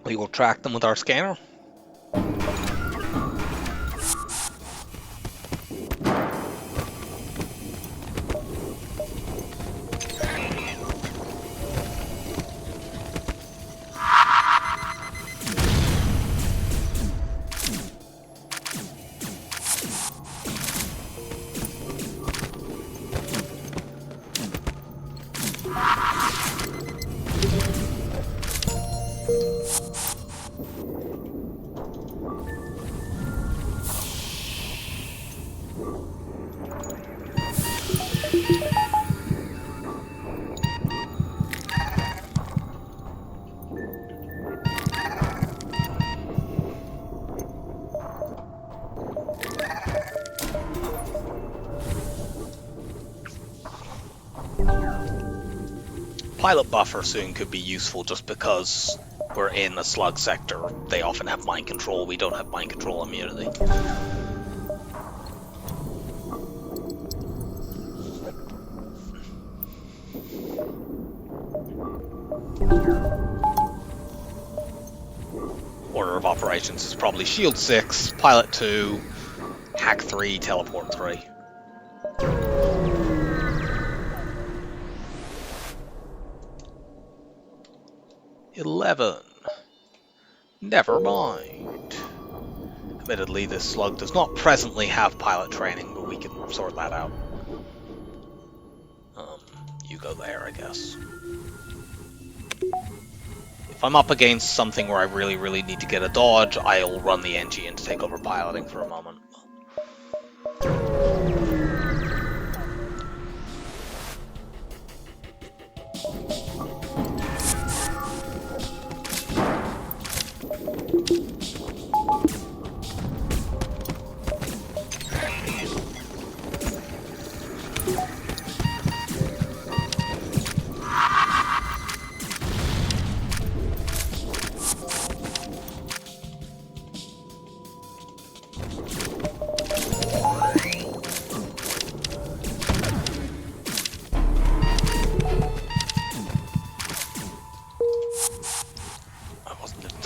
We will track them with our scanner. Pilot buffer soon could be useful just because we're in a slug sector. They often have mind control. We don't have mind control immunity. Order of operations is probably Shield 6, Pilot 2, Hack 3, Teleport 3. Never mind. Admittedly, this slug does not presently have pilot training, but we can sort that out. You go there, I guess. If I'm up against something where I really need to get a dodge, I'll run the NG in to take over piloting for a moment.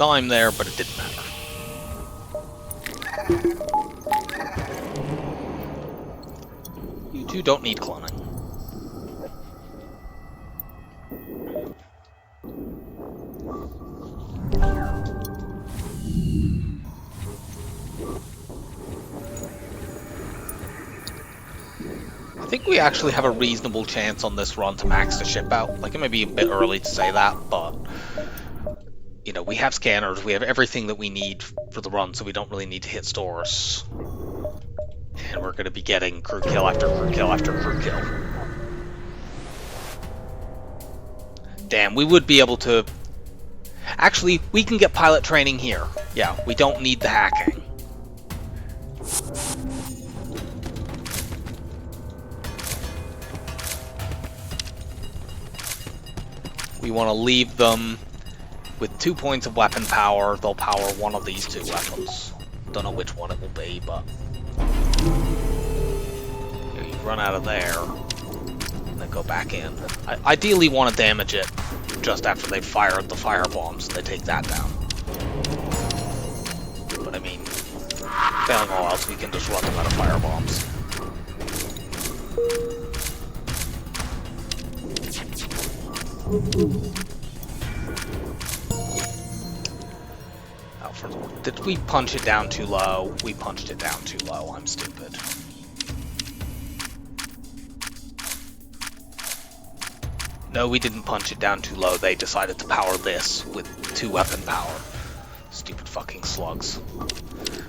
time there, but it didn't matter. You two don't need cloning. I think we actually have a reasonable chance on this run to max the ship out. Like, it may be a bit early to say that, but you know, we have scanners, we have everything that we need for the run, so we don't really need to hit stores. And we're going to be getting crew kill after crew kill after crew kill. Damn, we would be able to... Actually, we can get pilot training here. Yeah, we don't need the hacking. We want to leave them with 2 points of weapon power. They'll power one of these 2 weapons. Don't know which one it will be, but... Here, you run out of there, and then go back in. I ideally want to damage it just after they've fired the firebombs, so they take that down. But I mean, failing all else, we can just run them out of firebombs. Did we punch it down too low? We punched it down too low. I'm stupid. No, we didn't punch it down too low. They decided to power this with 2 weapon power. Stupid fucking slugs.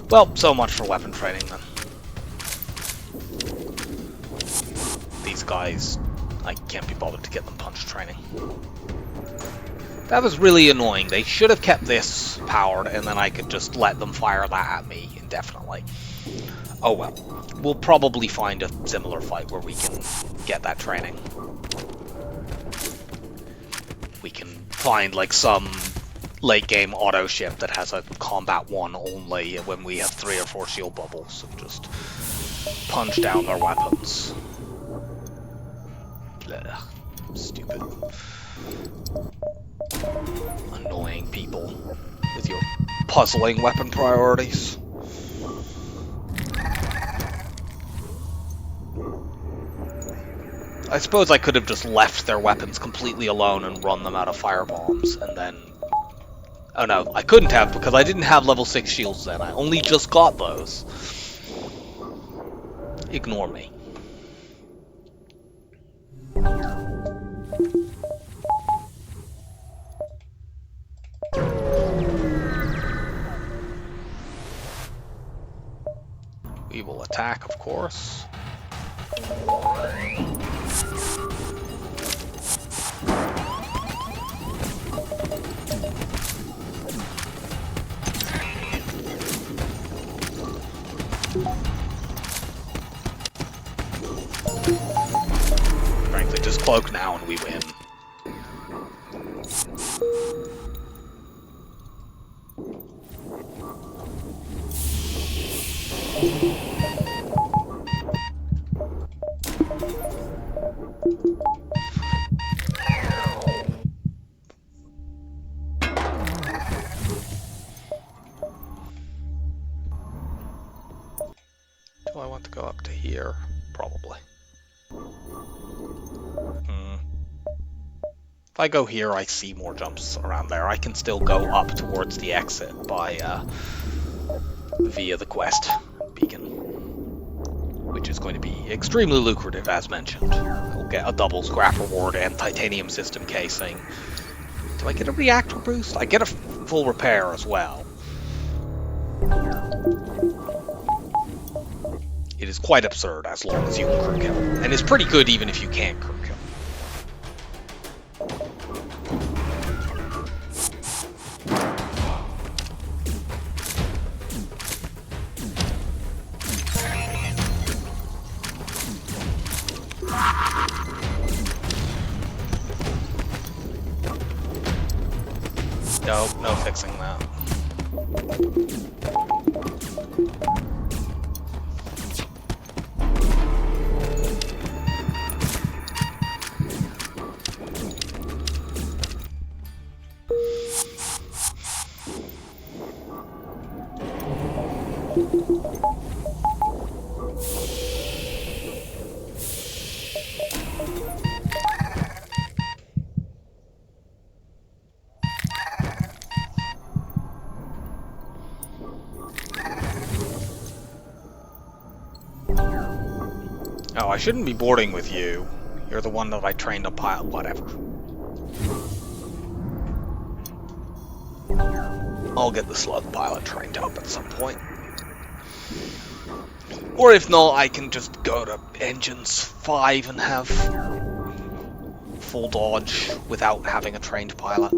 Well, so much for weapon training then. These guys, I can't be bothered to get them punch training. That was really annoying. They should have kept this powered, and then I could just let them fire that at me indefinitely. Oh well. We'll probably find a similar fight where we can get that training. We can find like some late game auto ship that has a combat 1 only when we have 3 or 4 shield bubbles, and just punch down their weapons. Blech. Stupid. Annoying people with your puzzling weapon priorities. I suppose I could have just left their weapons completely alone and run them out of firebombs, and then... Oh no, I couldn't have, because I didn't have level 6 shields then. I only just got those. Ignore me. We will attack, of course. Frankly, just cloak now and we win. Do I want to go up to here? Probably. If I go here, I see more jumps around there. I can still go up towards the exit by via the quest beacon, which is going to be extremely lucrative, as mentioned. We'll get a double scrap reward and titanium system casing. Do I get a reactor boost? I get a full repair as well. It is quite absurd as long as you can crew kill, and it's pretty good even if you can't crew kill. No fixing that. I shouldn't be boarding with you. You're the one that I trained to pilot, whatever. I'll get the slug pilot trained up at some point. Or if not, I can just go to Engines 5 and have full dodge without having a trained pilot.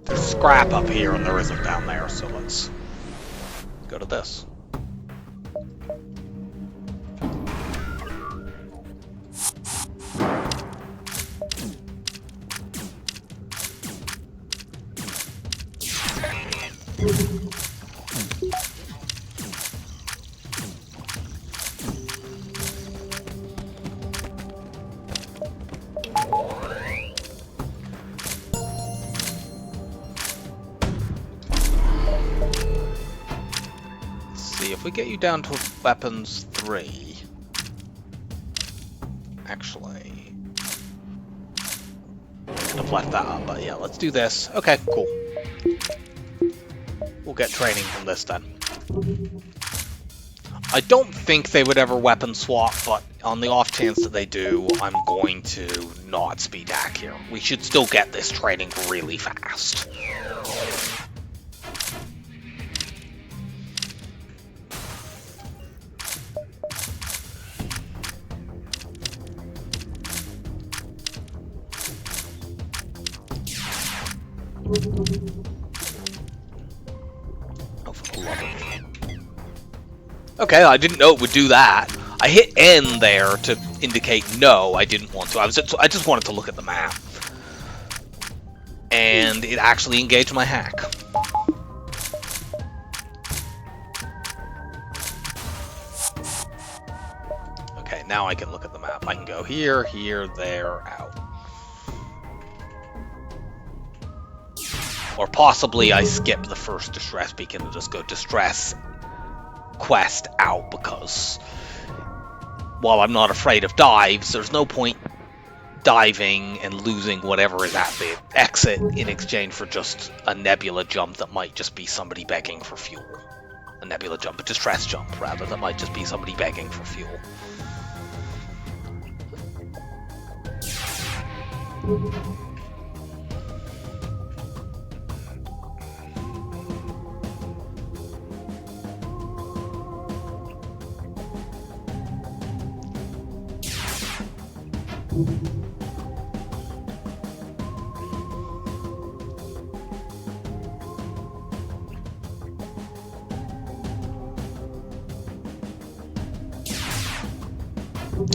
There's scrap up here and there isn't down there, so let's go to this. If we get you down to weapons 3, actually, I could have left that up, but yeah, let's do this. Okay, cool. We'll get training from this then. I don't think they would ever weapon swap, but on the off chance that they do, I'm going to not speed hack here. We should still get this training really fast. Oh, for the love of me. Okay, I didn't know it would do that. I hit N there to indicate no, I didn't want to. I just wanted to look at the map. And it actually engaged my hack. Okay, now I can look at the map. I can go here, here, there, out. Or possibly I skip the first distress beacon and just go distress quest out, because while I'm not afraid of dives, there's no point diving and losing whatever is at the exit in exchange for just a nebula jump that might just be somebody begging for fuel. A nebula jump, a distress jump rather, that might just be somebody begging for fuel.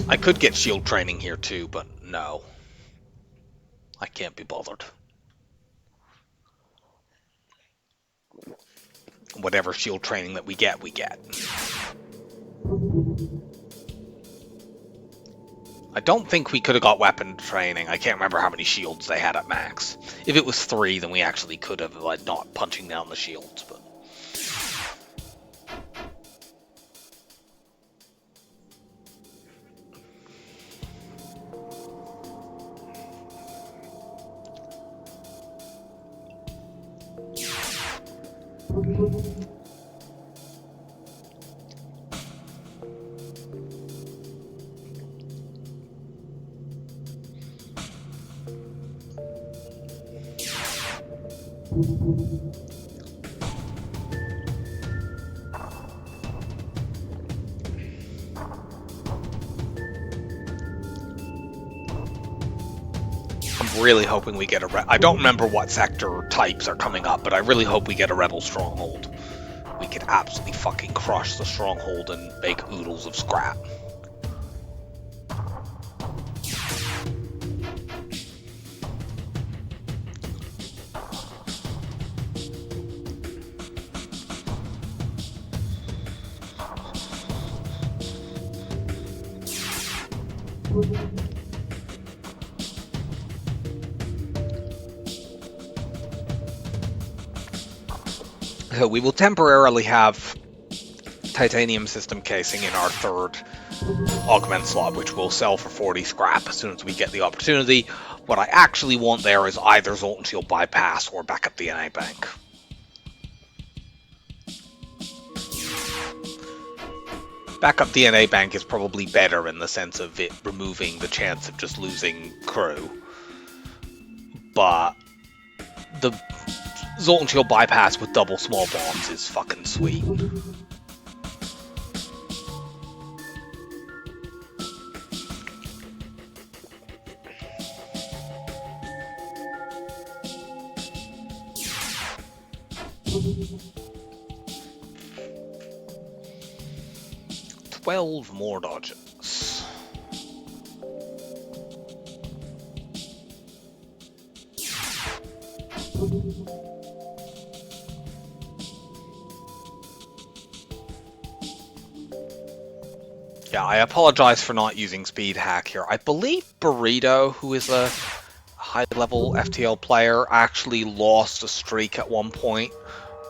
I could get shield training here too, but no. I can't be bothered. Whatever shield training that we get, we get. I don't think we could have got weapon training. I can't remember how many shields they had at max. If it was 3, then we actually could have, like, not punching down the shields, but... I'm really hoping we get a... I don't remember what sector types are coming up, but I really hope we get a rebel stronghold. We could absolutely fucking crush the stronghold and make oodles of scrap. So we will temporarily have titanium system casing in our third augment slot, which we'll sell for 40 scrap as soon as we get the opportunity. What I actually want there is either Zoltan Shield Bypass or Backup DNA Bank. Backup DNA Bank is probably better in the sense of it removing the chance of just losing crew. But the Zoltan Shield Bypass with double small bombs is fucking sweet. Twelve more dodges. Yeah, I apologize for not using speed hack here. I believe Burrito, who is a high-level FTL player, actually lost a streak at one point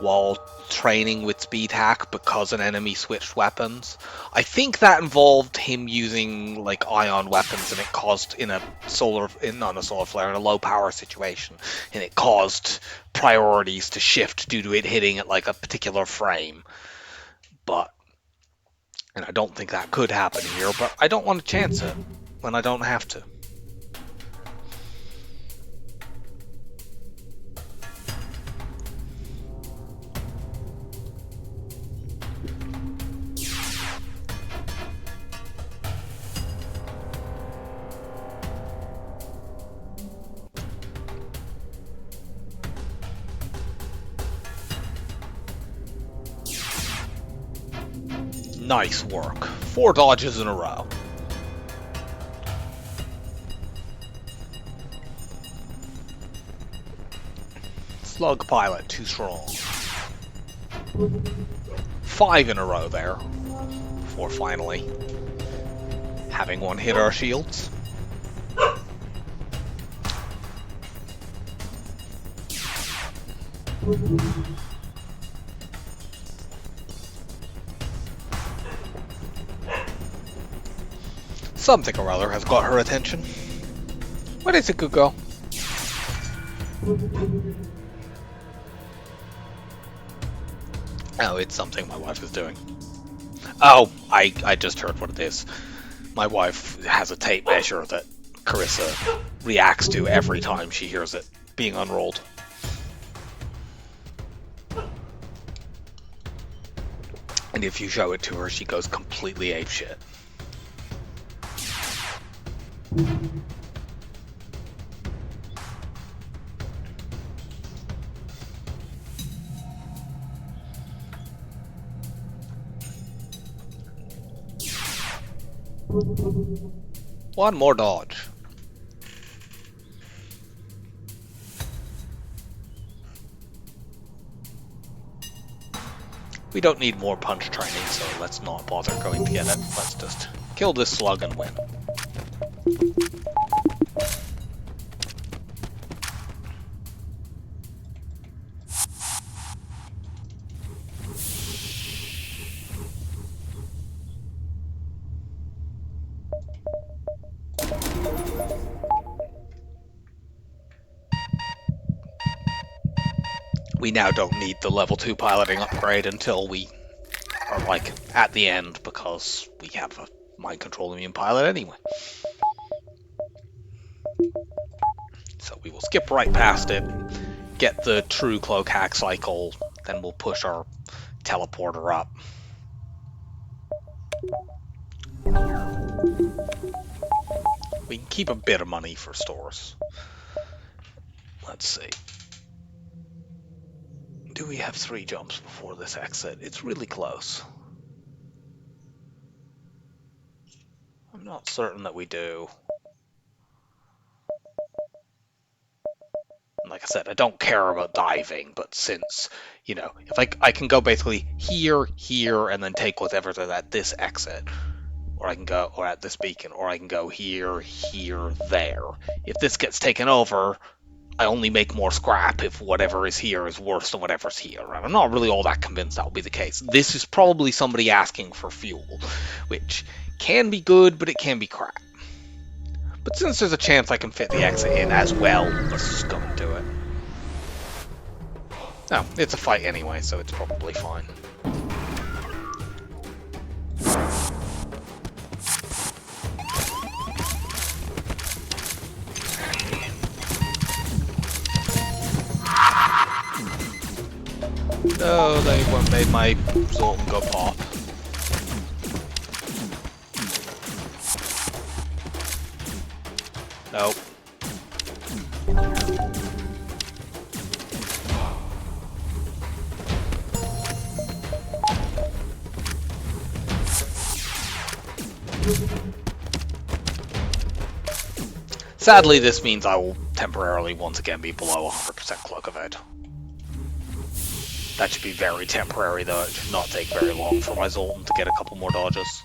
while training with speed hack because an enemy switched weapons. I think that involved him using like ion weapons, and it caused not a solar flare, in a low power situation, and it caused priorities to shift due to it hitting at like a particular frame. And I don't think that could happen here, but I don't want to chance it when I don't have to. Nice work. 4 dodges in a row. Slug pilot, too strong. 5 in a row there. Before finally having one hit our shields. Something or other has got her attention. What is it, good girl? Oh, it's something my wife is doing. Oh, I just heard what it is. My wife has a tape measure that Carissa reacts to every time she hears it being unrolled. And if you show it to her, she goes completely apeshit. One more dodge. We don't need more punch training, so let's not bother going to get it. Let's just kill this slug and win. We now don't need the level 2 piloting upgrade until we are like at the end, because we have a mind control immune pilot anyway. So we will skip right past it, get the true cloak hack cycle, then we'll push our teleporter up. We can keep a bit of money for stores. Let's see. Do we have 3 jumps before this exit? It's really close. I'm not certain that we do. Like I said, I don't care about diving, but since, you know, if I can go basically here, here, and then take whatever's at this exit, or I can go, or at this beacon, or I can go here, here, there. If this gets taken over, I only make more scrap if whatever is here is worse than whatever's here. And I'm not really all that convinced that will be the case. This is probably somebody asking for fuel, which can be good, but it can be crap. But since there's a chance I can fit the exit in as well, let's just go and do it. No, it's a fight anyway, so it's probably fine. No, they won't make my Zoltan go pop. Nope. Sadly, this means I will temporarily once again be below 100% cloak evade. That should be very temporary, though. It should not take very long for my Zoltan to get a couple more dodges.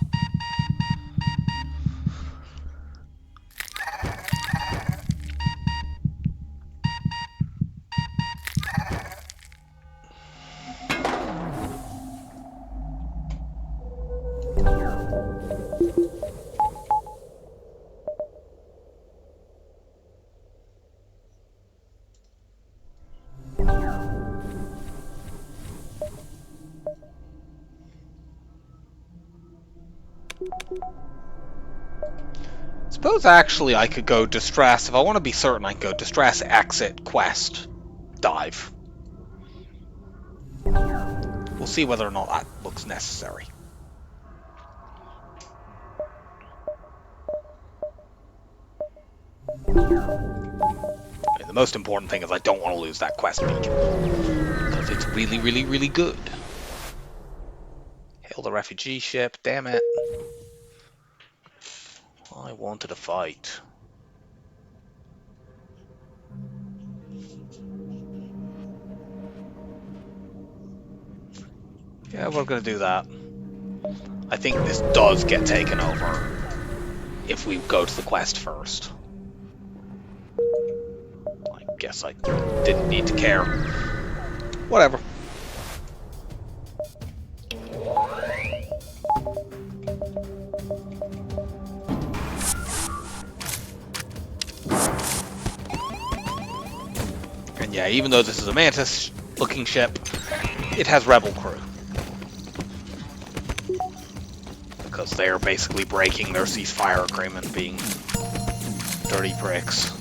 Suppose actually I could go distress. If I want to be certain, I can go distress, exit, quest, dive. We'll see whether or not that looks necessary. I mean, the most important thing is I don't want to lose that quest beacon, because it's really, really, really good. Hail the refugee ship, damn it. I wanted a fight. Yeah, we're gonna do that. I think this does get taken over if we go to the quest first. I guess I didn't need to care. Whatever. And yeah, even though this is a Mantis-looking ship, it has rebel crew. Because they're basically breaking their ceasefire agreement, being dirty pricks.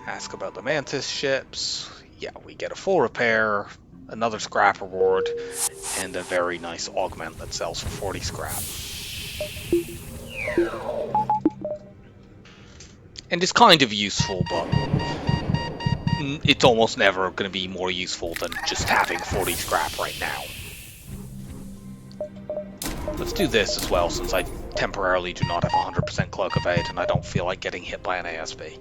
Ask about the Mantis ships. Yeah, we get a full repair, another scrap reward, and a very nice augment that sells for 40 scrap. And it's kind of useful, but it's almost never going to be more useful than just having 40 scrap right now. Let's do this as well, since I temporarily do not have 100% cloak evade, and I don't feel like getting hit by an ASB.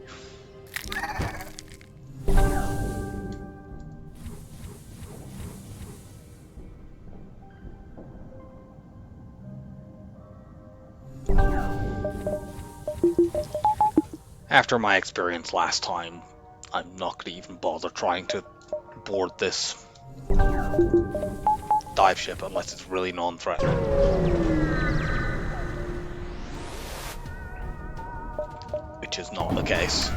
After my experience last time, I'm not going to even bother trying to board this dive ship unless it's really non-threatening. Which is not the case.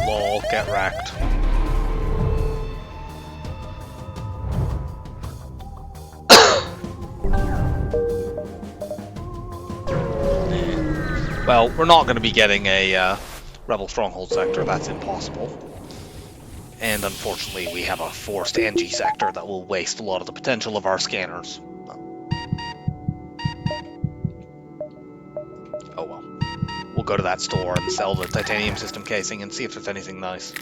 Lol, get wrecked. Well, we're not going to be getting a Rebel Stronghold sector, that's impossible. And unfortunately, we have a forced NG sector that will waste a lot of the potential of our scanners. Oh well. We'll go to that store and sell the titanium system casing and see if there's anything nice.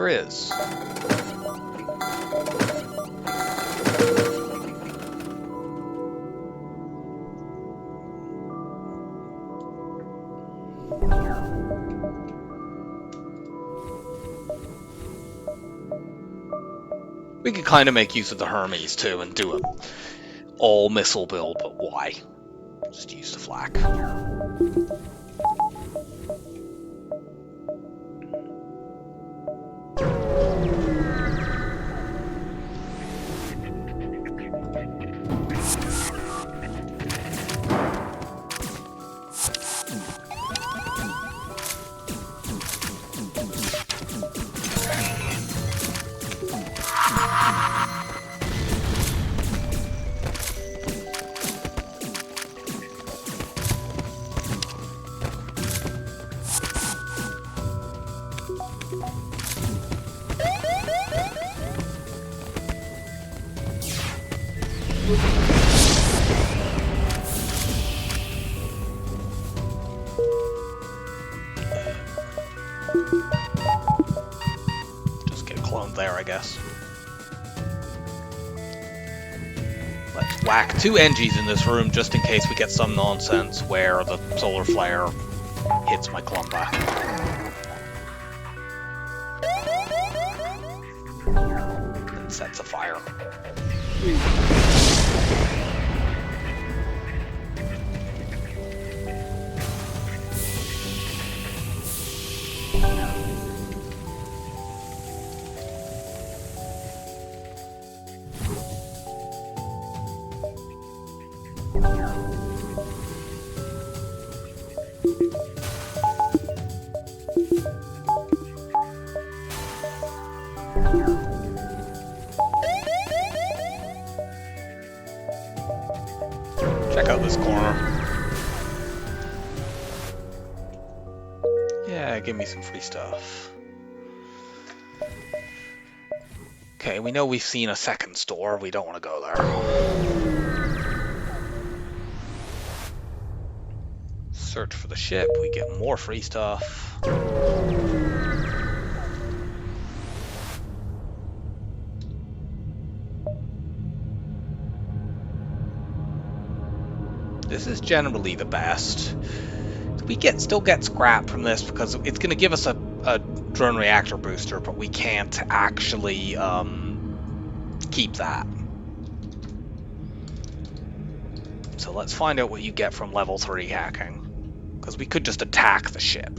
There is. We could kind of make use of the Hermes too and do an all missile build, but why? Just use the flak. Just get cloned there, I guess. Let's whack 2 NGs in this room just in case we get some nonsense where the solar flare hits my Clumba. And sets a fire. Check out this corner. Yeah, give me some free stuff. Okay, we know we've seen a second store. We don't want to go there. Search for the ship. We get more free stuff. This is generally the best. We still get scrap from this because it's going to give us a drone reactor booster, but we can't actually keep that. So let's find out what you get from level 3 hacking, because we could just attack the ship.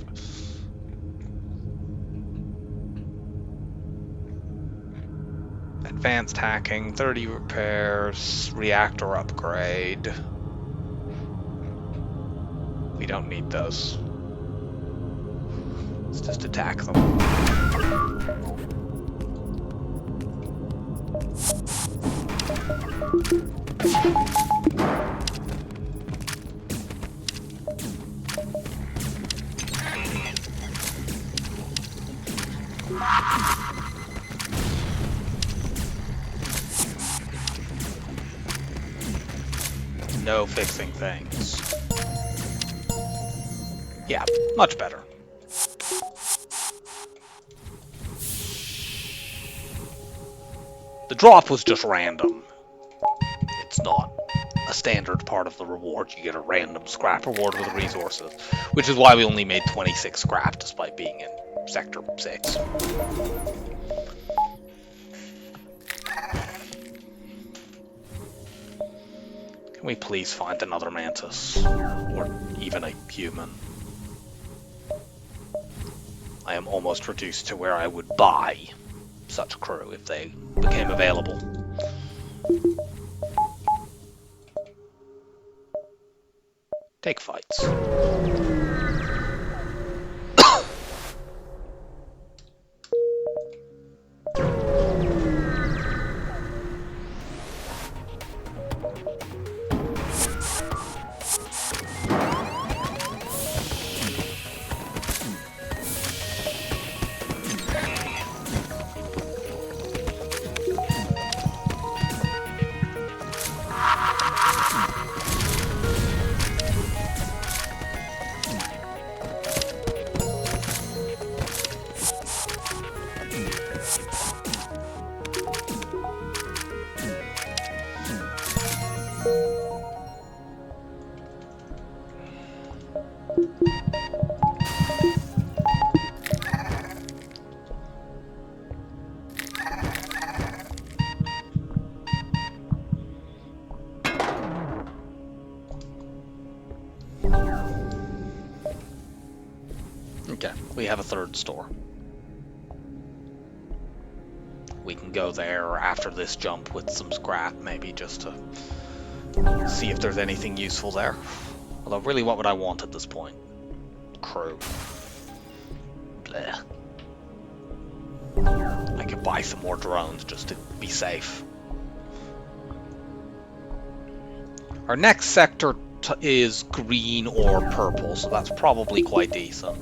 Advanced hacking, 30 repairs, reactor upgrade. We don't need those. Let's just attack them. No fixing things. Yeah, much better. The drop was just random. It's not a standard part of the reward. You get a random scrap reward with resources, which is why we only made 26 scrap despite being in Sector 6. Can we please find another Mantis? Or even a human? I am almost reduced to where I would buy such a crew if they became available. Take fights. Okay, we have a third store. We can go there after this jump with some scrap, maybe, just to see if there's anything useful there. Although, really, what would I want at this point? Crew. Blech. I could buy some more drones just to be safe. Our next sector is green or purple, so that's probably quite decent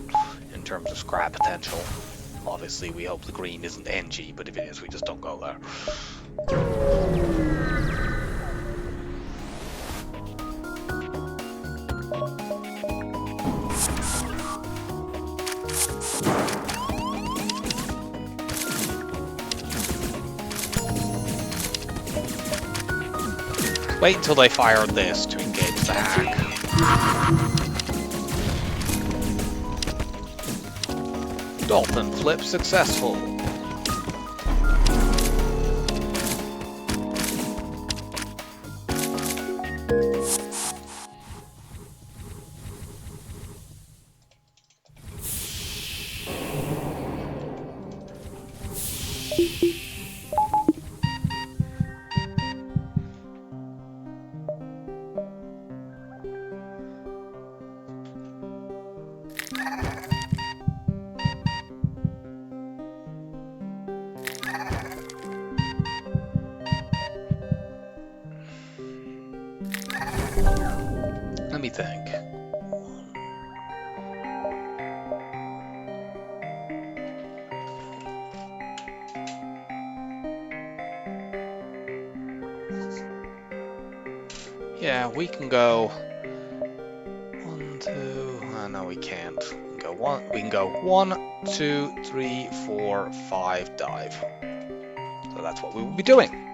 in terms of scrap potential. Obviously, we hope the green isn't NG, but if it is, we just don't go there. Wait until they fire this to engage the hack. Dolphin flip successful. Let me think. Yeah, we can go 1, 2. No, we can't. We can go 1. We can go 1, 2, 3, 4, 5. Dive. So that's what we will be doing.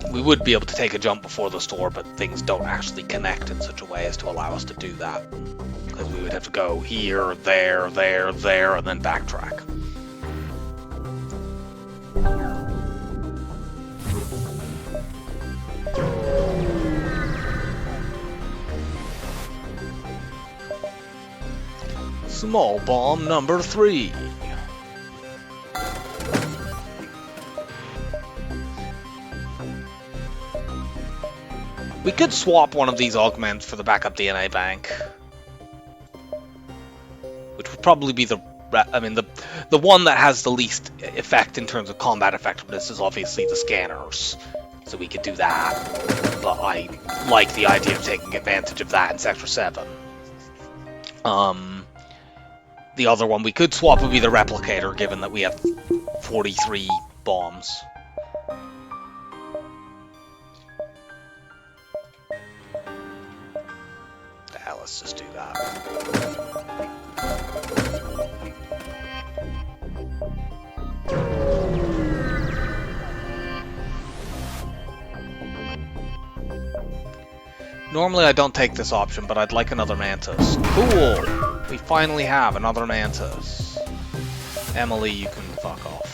We would be able to take a jump before the store, but things don't actually connect in such a way as to allow us to do that. Because we would have to go here, there, there, there, and then backtrack. Small bomb number 3. We could swap one of these augments for the backup DNA bank, which would probably be the one that has the least effect in terms of combat effectiveness is obviously the scanners, so we could do that. But I like the idea of taking advantage of that in Sector 7. The other one we could swap would be the replicator, given that we have 43 bombs. Let's just do that. Normally I don't take this option, but I'd like another Mantis. Cool! We finally have another Mantis. Emily, you can fuck off.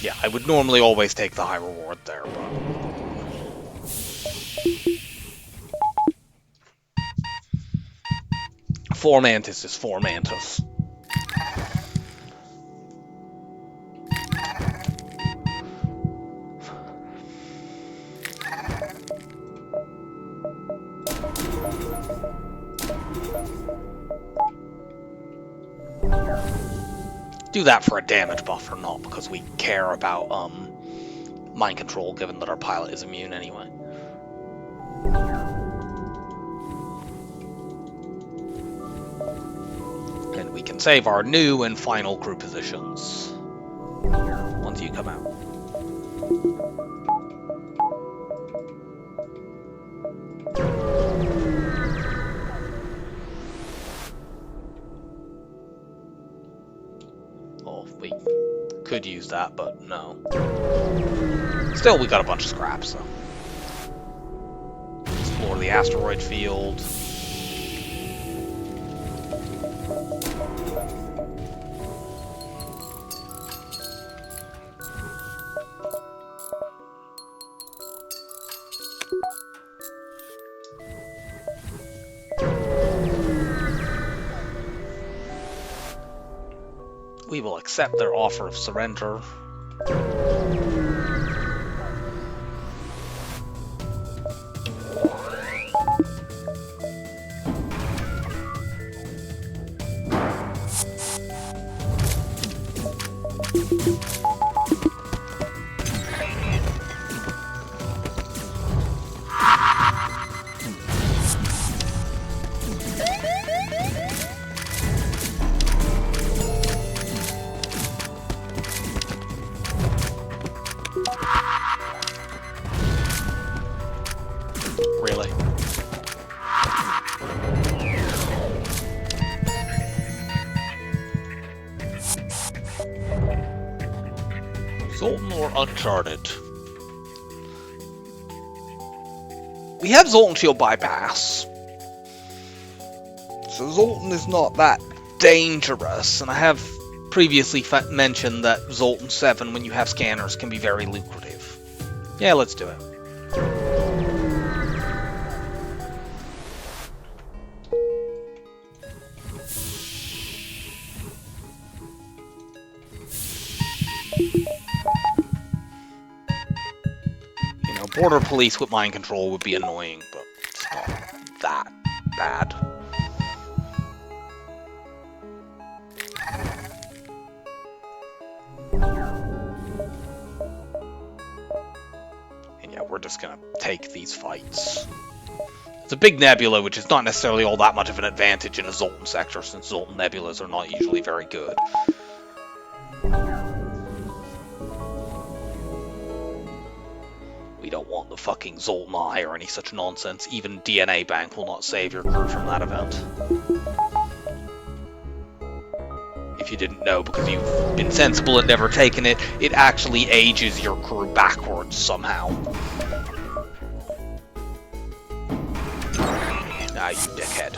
Yeah, I would normally always take the high reward there, but... 4 Mantis is 4 Mantis. do that for a damage buffer, not because we care about mind control, given that our pilot is immune anyway. And we can save our new and final crew positions once you come out. Oh, we could use that, but no. Still, we got a bunch of scraps, so. Explore the asteroid field. We will accept their offer of surrender. Really? Zoltan or Uncharted? We have Zoltan Shield bypass. So Zoltan is not that dangerous, and I have previously mentioned that Zoltan 7, when you have scanners, can be very lucrative. Yeah, let's do it. You know, border police with mind control would be annoying, but it's not that bad. And yeah, we're just gonna take these fights. It's a big nebula, which is not necessarily all that much of an advantage in a Zoltan sector, since Zoltan nebulas are not usually very good. We don't want the fucking Zoltan Eye or any such nonsense. Even DNA Bank will not save your crew from that event. If you didn't know, because you've been sensible and never taken it, it actually ages your crew backwards somehow. Ah, you dickhead.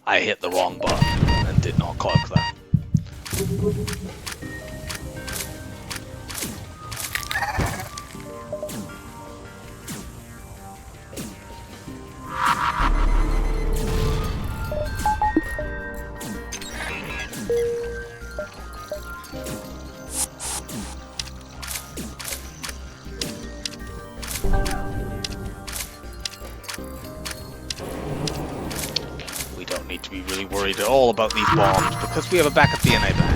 I hit the wrong button and did not click that. We don't need to be really worried at all about these bombs because we have a backup DNA bank.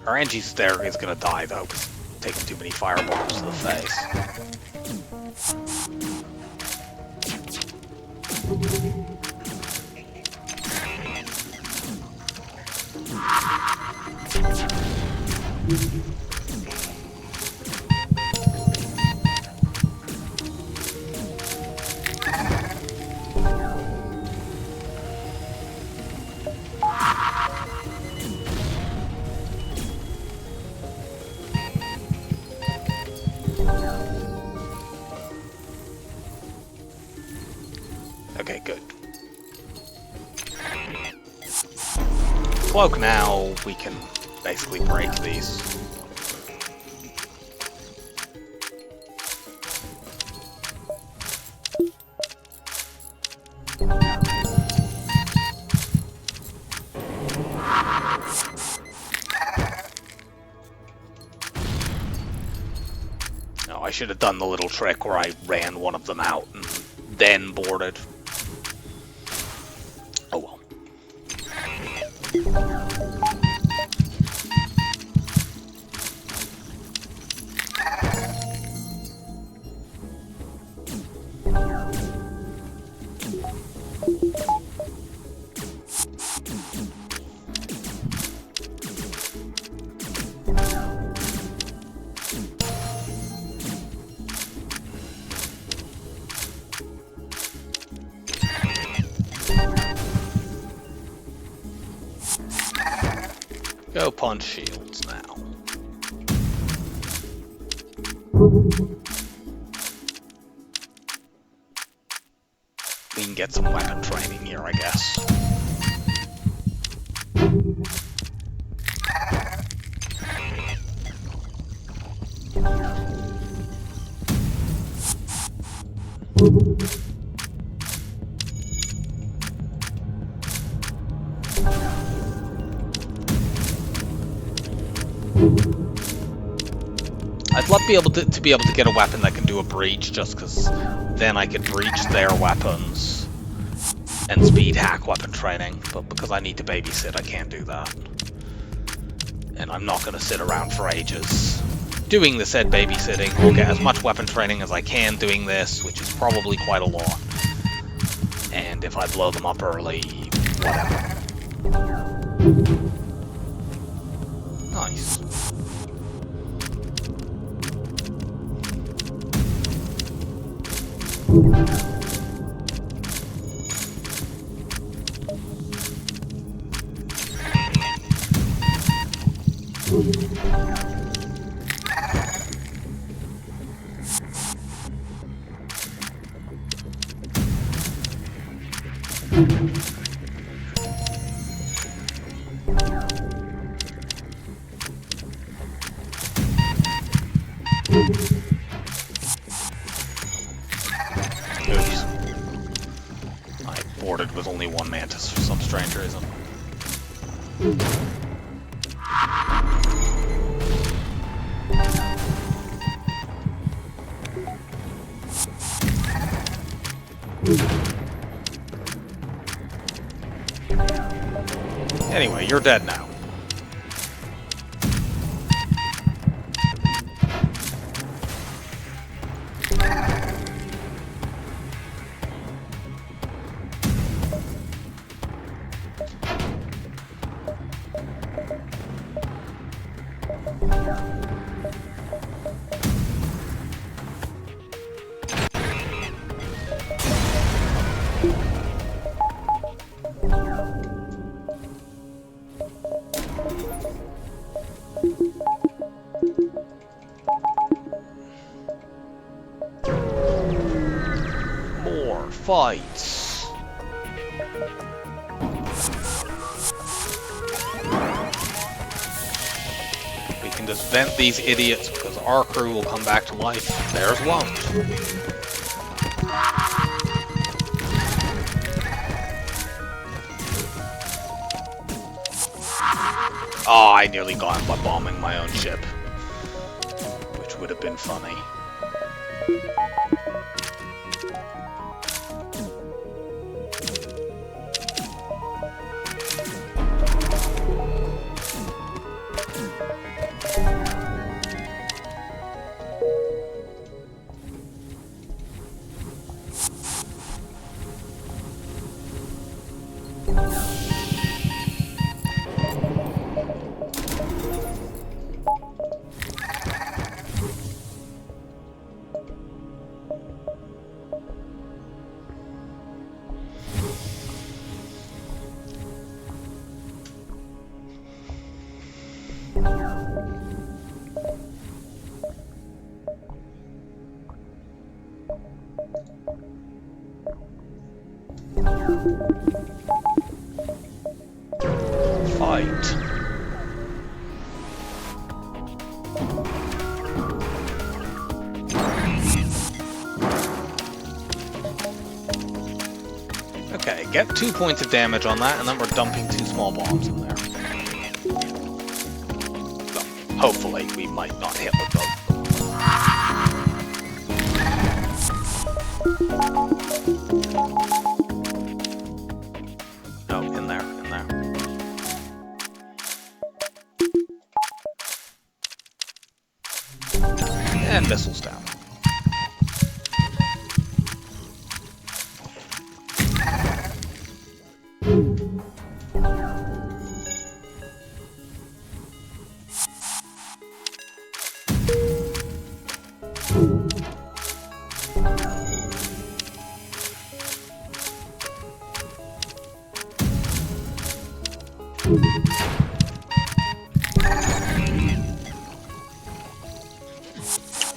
Our Angie's there is gonna die though, because taking too many firebombs to the face. Okay, good. Cloak now, we can basically break these. should have done the little trick where I ran one of them out and then boarded. Oh well. Go punch shields now. We can get some weapon training here, I guess. I'd love to be able to get a weapon that can do a breach, just because then I could breach their weapons and speed hack weapon training. But because I need to babysit, I can't do that. And I'm not going to sit around for ages doing the said babysitting. I'll get as much weapon training as I can doing this, which is probably quite a lot. And if I blow them up early, whatever. Nice. Oops. I boarded with only one Mantis for some strange reason. Anyway, you're dead now. Fights. We can just vent these idiots because our crew will come back to life. Theirs won't. Oh, I nearly got him by bombing my own ship, which would have been funny. Fight. Okay, get 2 points of damage on that, and then we're dumping 2 small bombs in there. So, hopefully, we might not hit with them. No, in there, in there. And missiles down.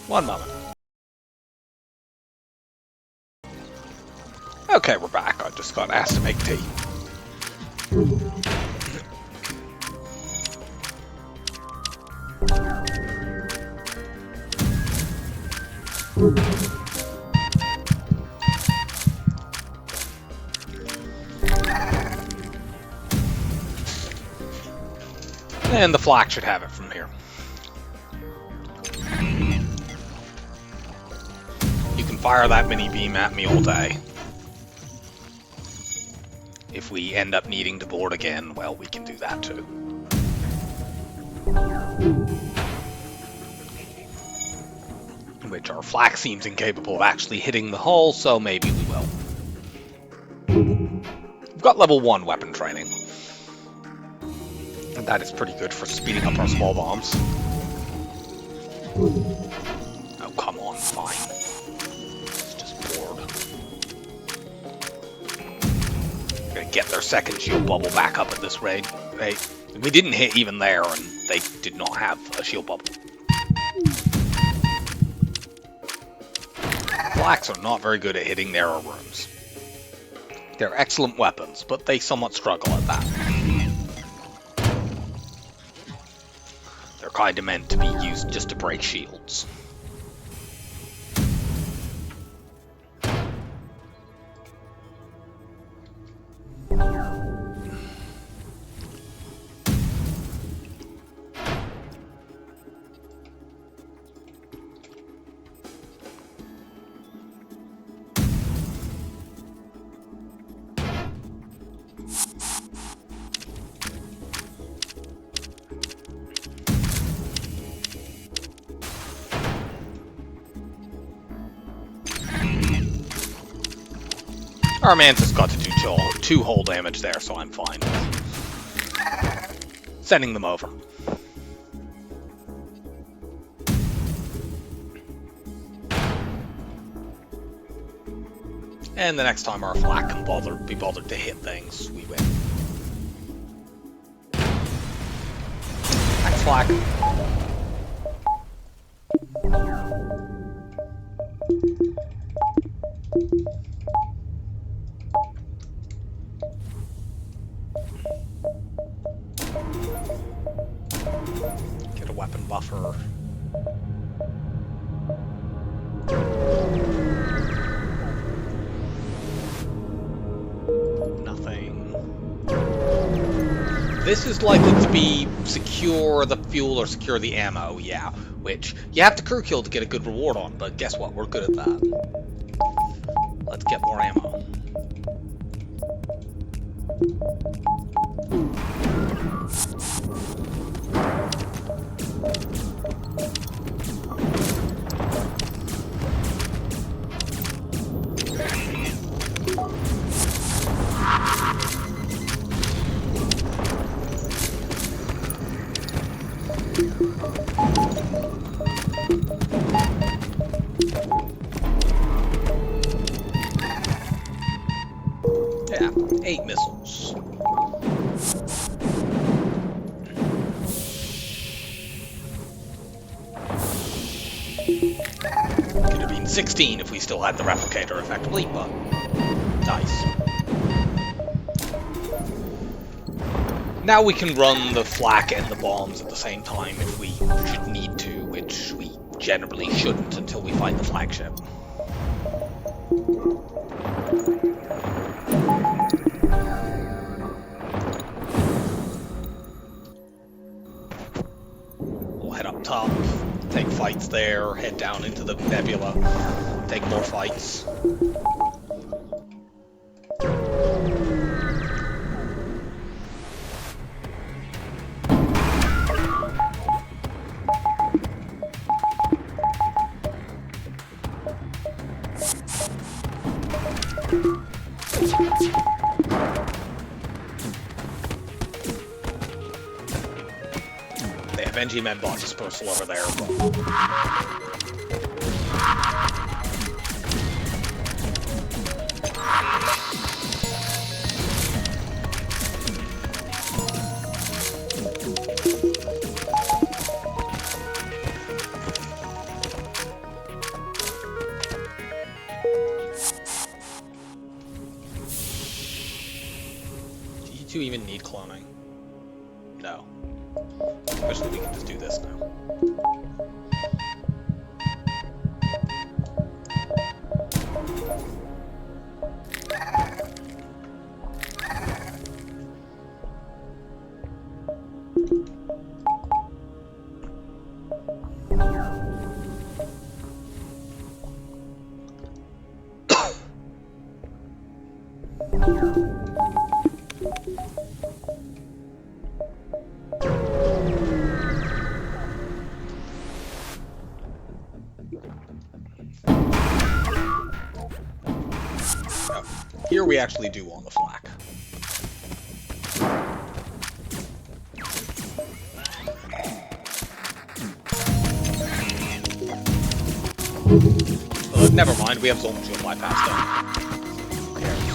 One moment. Okay, we're back. I just got asked to make tea. And the flak should have it from here. You can fire that mini beam at me all day. If we end up needing to board again, well, we can do that too. Which our flak seems incapable of actually hitting the hull, so maybe we will. We've got level 1 weapon training. And that is pretty good for speeding up our small bombs. Oh, come on, fine. It's just bored. Gonna get their second shield bubble back up at this rate. We didn't hit even there, and they did not have a shield bubble. Flaks are not very good at hitting narrow rooms. They're excellent weapons, but they somewhat struggle at that. They're kind of meant to be used just to break shields. Our Mantis got to do 2 hull damage there, so I'm fine. Sending them over. And the next time our flak can be bothered to hit things, we win. Thanks, flak. Get a weapon buffer. Nothing. This is likely to be secure the fuel or secure the ammo, yeah. Which you have to crew kill to get a good reward on, but guess what? We're good at that. Let's get more ammo. Yeah, 8 missiles. Could have been 16 if we still had the replicator effectively, but nice. Now we can run the flak and the bombs at the same time if we should need to, which we generally shouldn't until we find the flagship. We'll head up top, take fights there, head down into the nebula, take more fights. They have NG Medbot dispersal over there. Do you two even need cloning? No. Especially we can just do this now. Here we actually do want the flak. Never mind, we have Zoltan Shield bypass done. Who cares?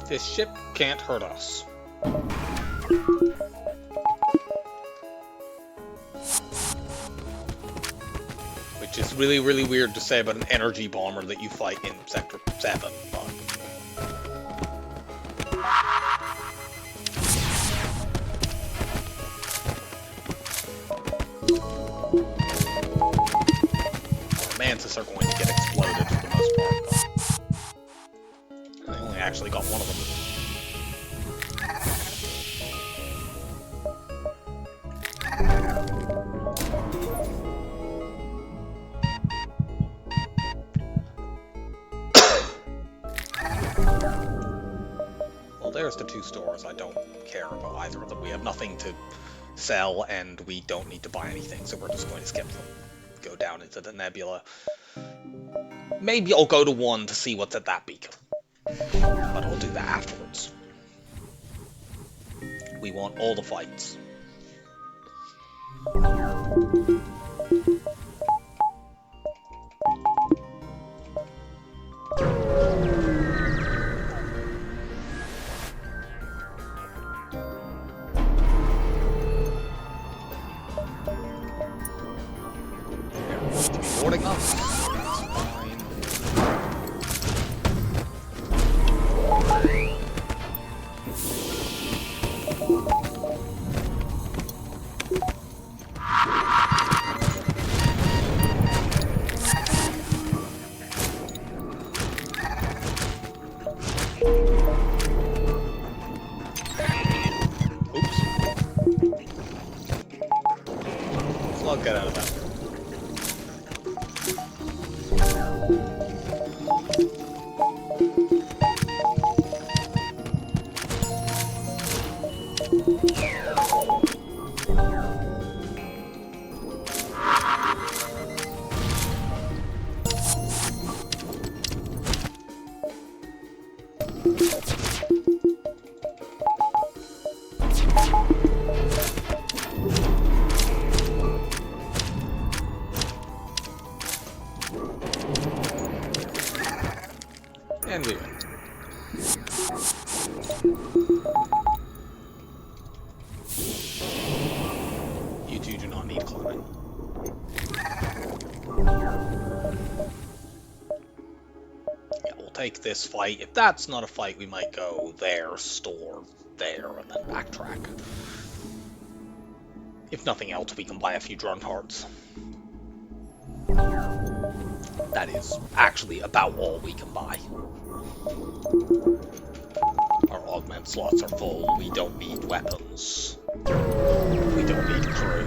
This ship can't hurt us. Which is really, really weird to say about an energy bomber that you fight in Sector 7, but... Mantis are going to get exploded for the most part, but... I only actually got one of them. There's the two stores. I don't care about either of them. We have nothing to sell, and we don't need to buy anything, so we're just going to skip them. Go down into the nebula. Maybe I'll go to one to see what's at that beacon. But I'll do that afterwards. We want all the fights. Boarding up. It's fine. Oops. Let's get out of that. And we win. You two do not need climbing. Yeah, we'll take this fight. If that's not a fight, we might go there, store there, and then backtrack. If nothing else, we can buy a few drone parts. That is actually about all we can buy. Our augment slots are full. We don't need weapons. We don't need crew.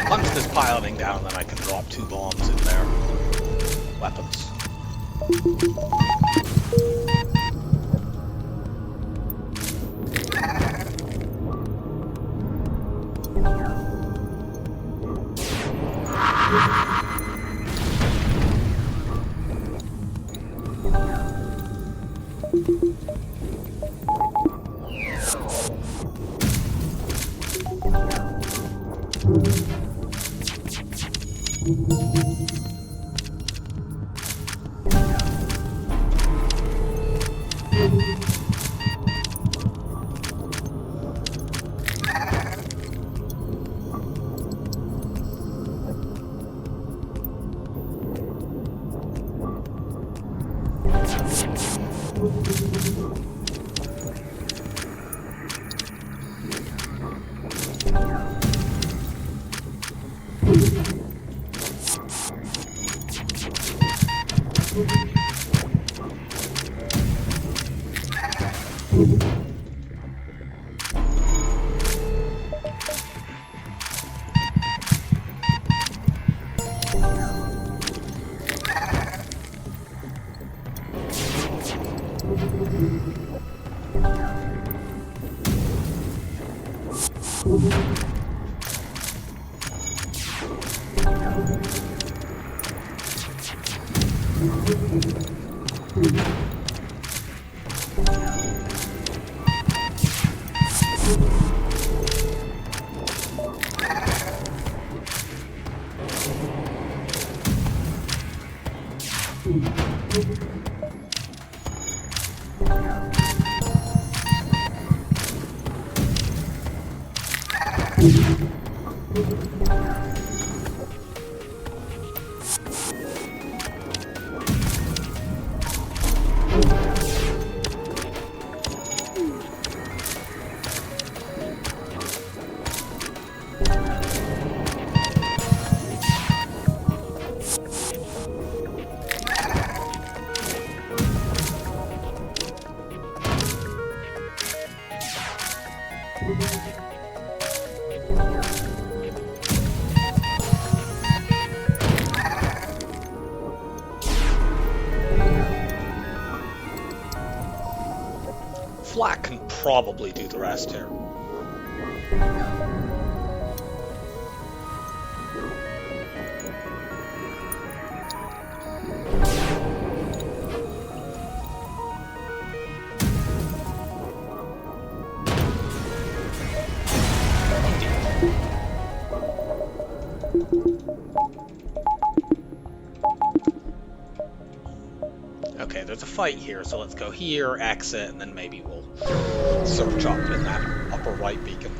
Punch this piloting down, then I can drop 2 bombs in there. Weapons. Flak can probably do the rest here. Okay, there's a fight here, so let's go here, exit, and then maybe we'll search up in that upper right beacon.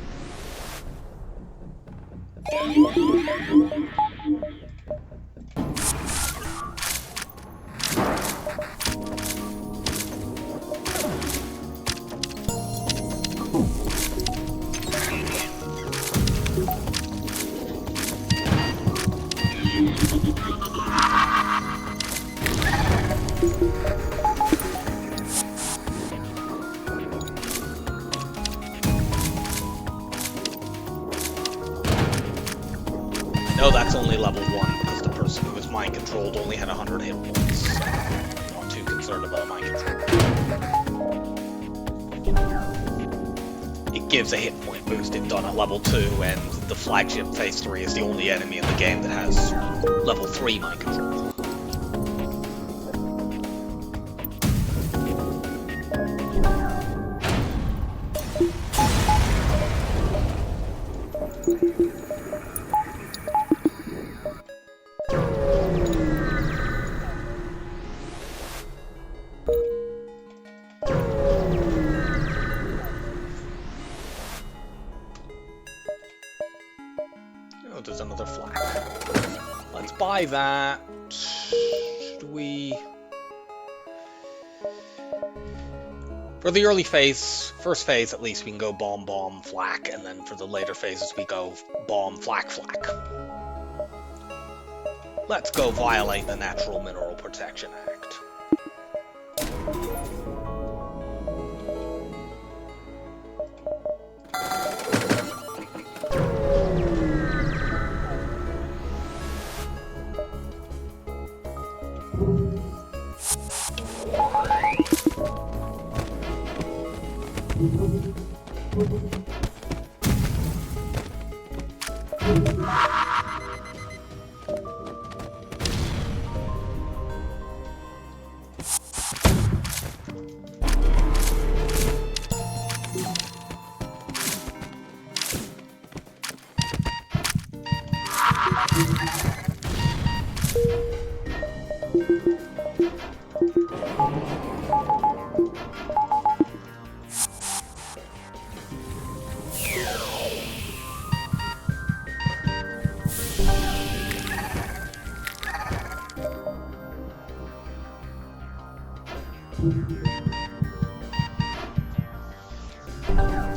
mind controlled only had 100 hit points. So I'm not too concerned about mind control. It gives a hit point boost if done at level 2, and the flagship Phase 3 is the only enemy in the game that has level 3 mind control. Oh, there's another flag. Let's buy that. Should we... For the early phase, first phase at least, we can go bomb, bomb, flak, and then for the later phases we go bomb, flak, flak. Let's go violate the Natural Mineral Protection Act.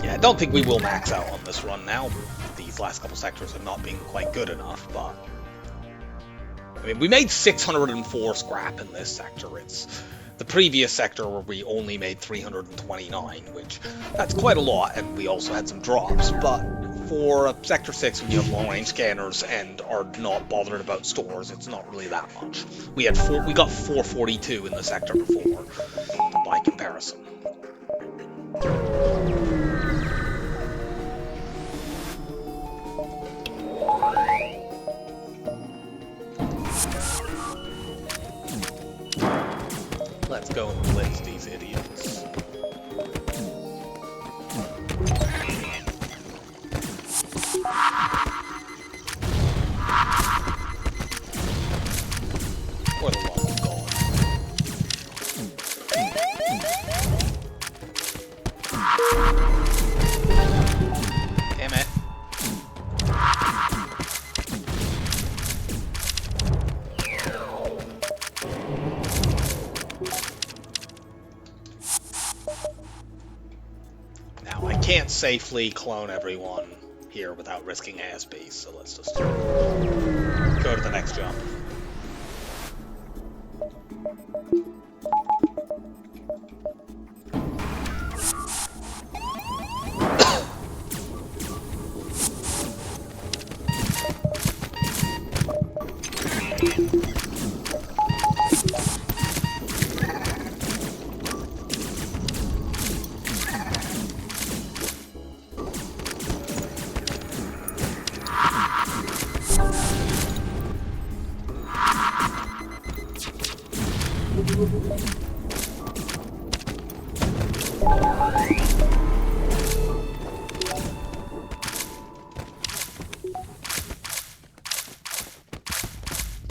Yeah, I don't think we will max out on this run now. These last couple sectors have not been quite good enough, but... I mean, we made 604 scrap in this sector. It's the previous sector where we only made 329, which that's quite a lot, and we also had some drops, but for Sector 6 when you have long-range scanners and are not bothered about stores, it's not really that much. We got 442 in the sector before, by comparison. Let's go and blitz these idiots. What a long gone. Damn it. Now, I can't safely clone everyone here without risking ASB, so let's just go to the next jump.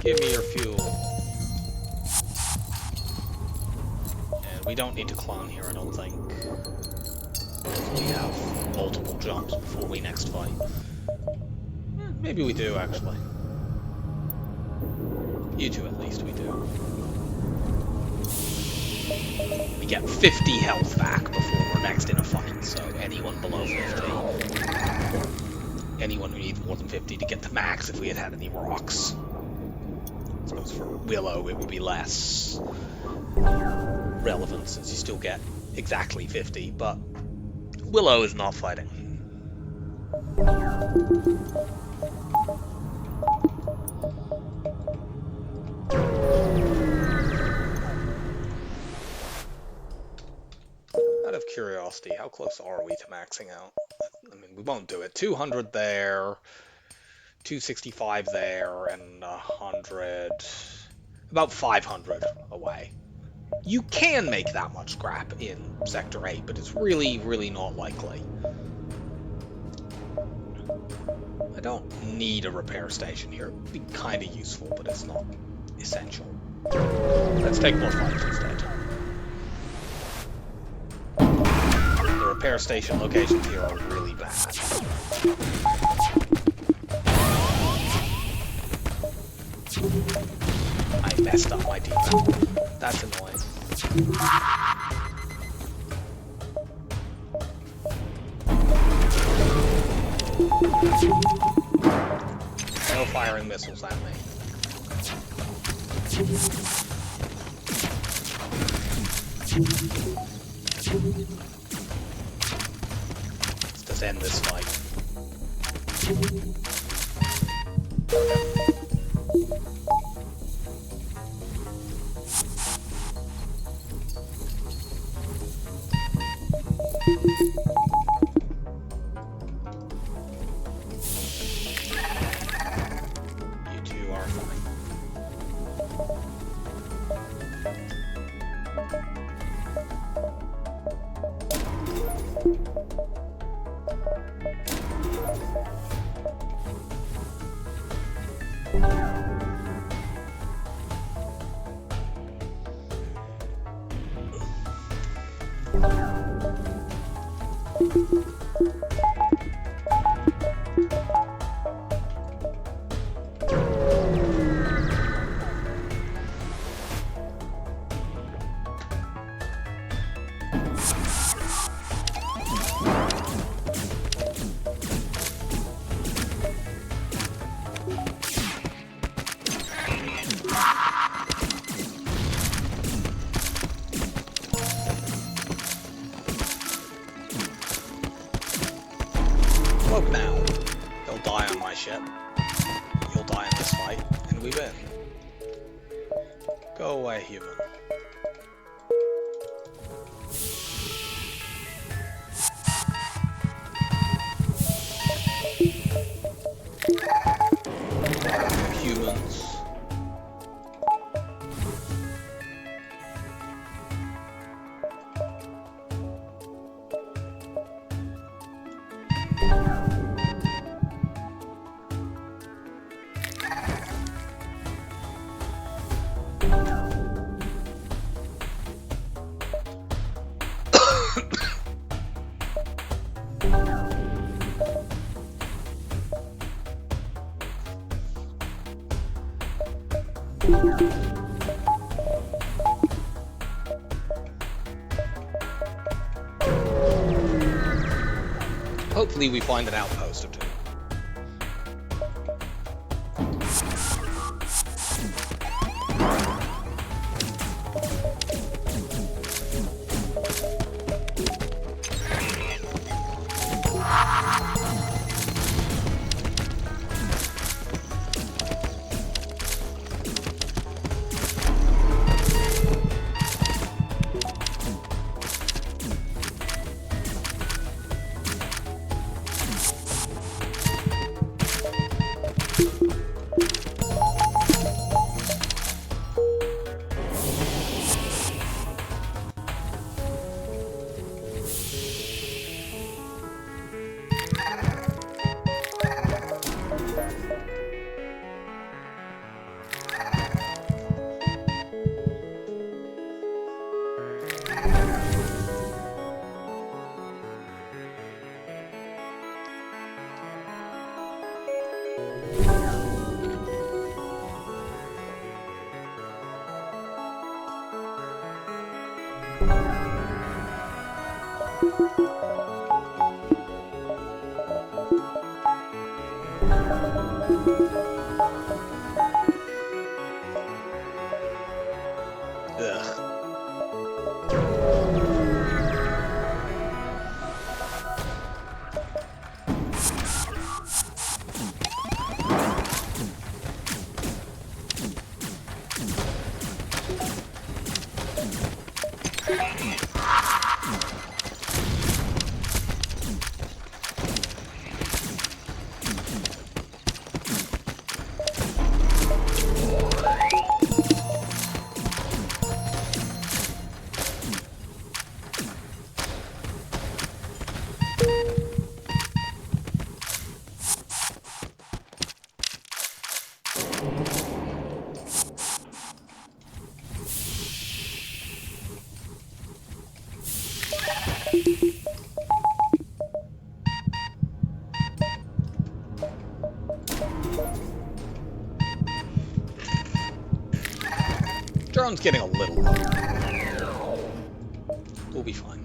Give me your fuel. And we don't need to clone here, I don't think. We have multiple jumps before we next fight. Maybe we do, actually. You two, at least, we do. We get 50 health back before we're next in a fight, so anyone below 50. Anyone who needs more than 50 to get to max if we had any rocks. I suppose for Willow it would be less relevant since you still get exactly 50, but Willow is not fighting. curiosity, how close are we to maxing out? I mean, we won't do it. 200 there, 265 there, and 100... about 500 away. You can make that much scrap in Sector 8, but it's really, really not likely. I don't need a repair station here. It would be kind of useful, but it's not essential. Let's take more fights instead. The repair station locations here are really bad. I messed up my defense. That's annoying. No firing missiles at me. Let's just end this fight. You two are fine. Look now. He'll die on my ship. You'll die in this fight, and we win. Go away, human. Humans. Hopefully we find an outpost or two. Drone's getting a little low. We'll be fine.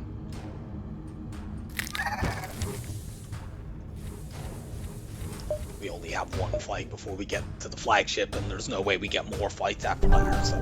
We only have one fight before we get to the flagship, and there's no way we get more fights after that, so...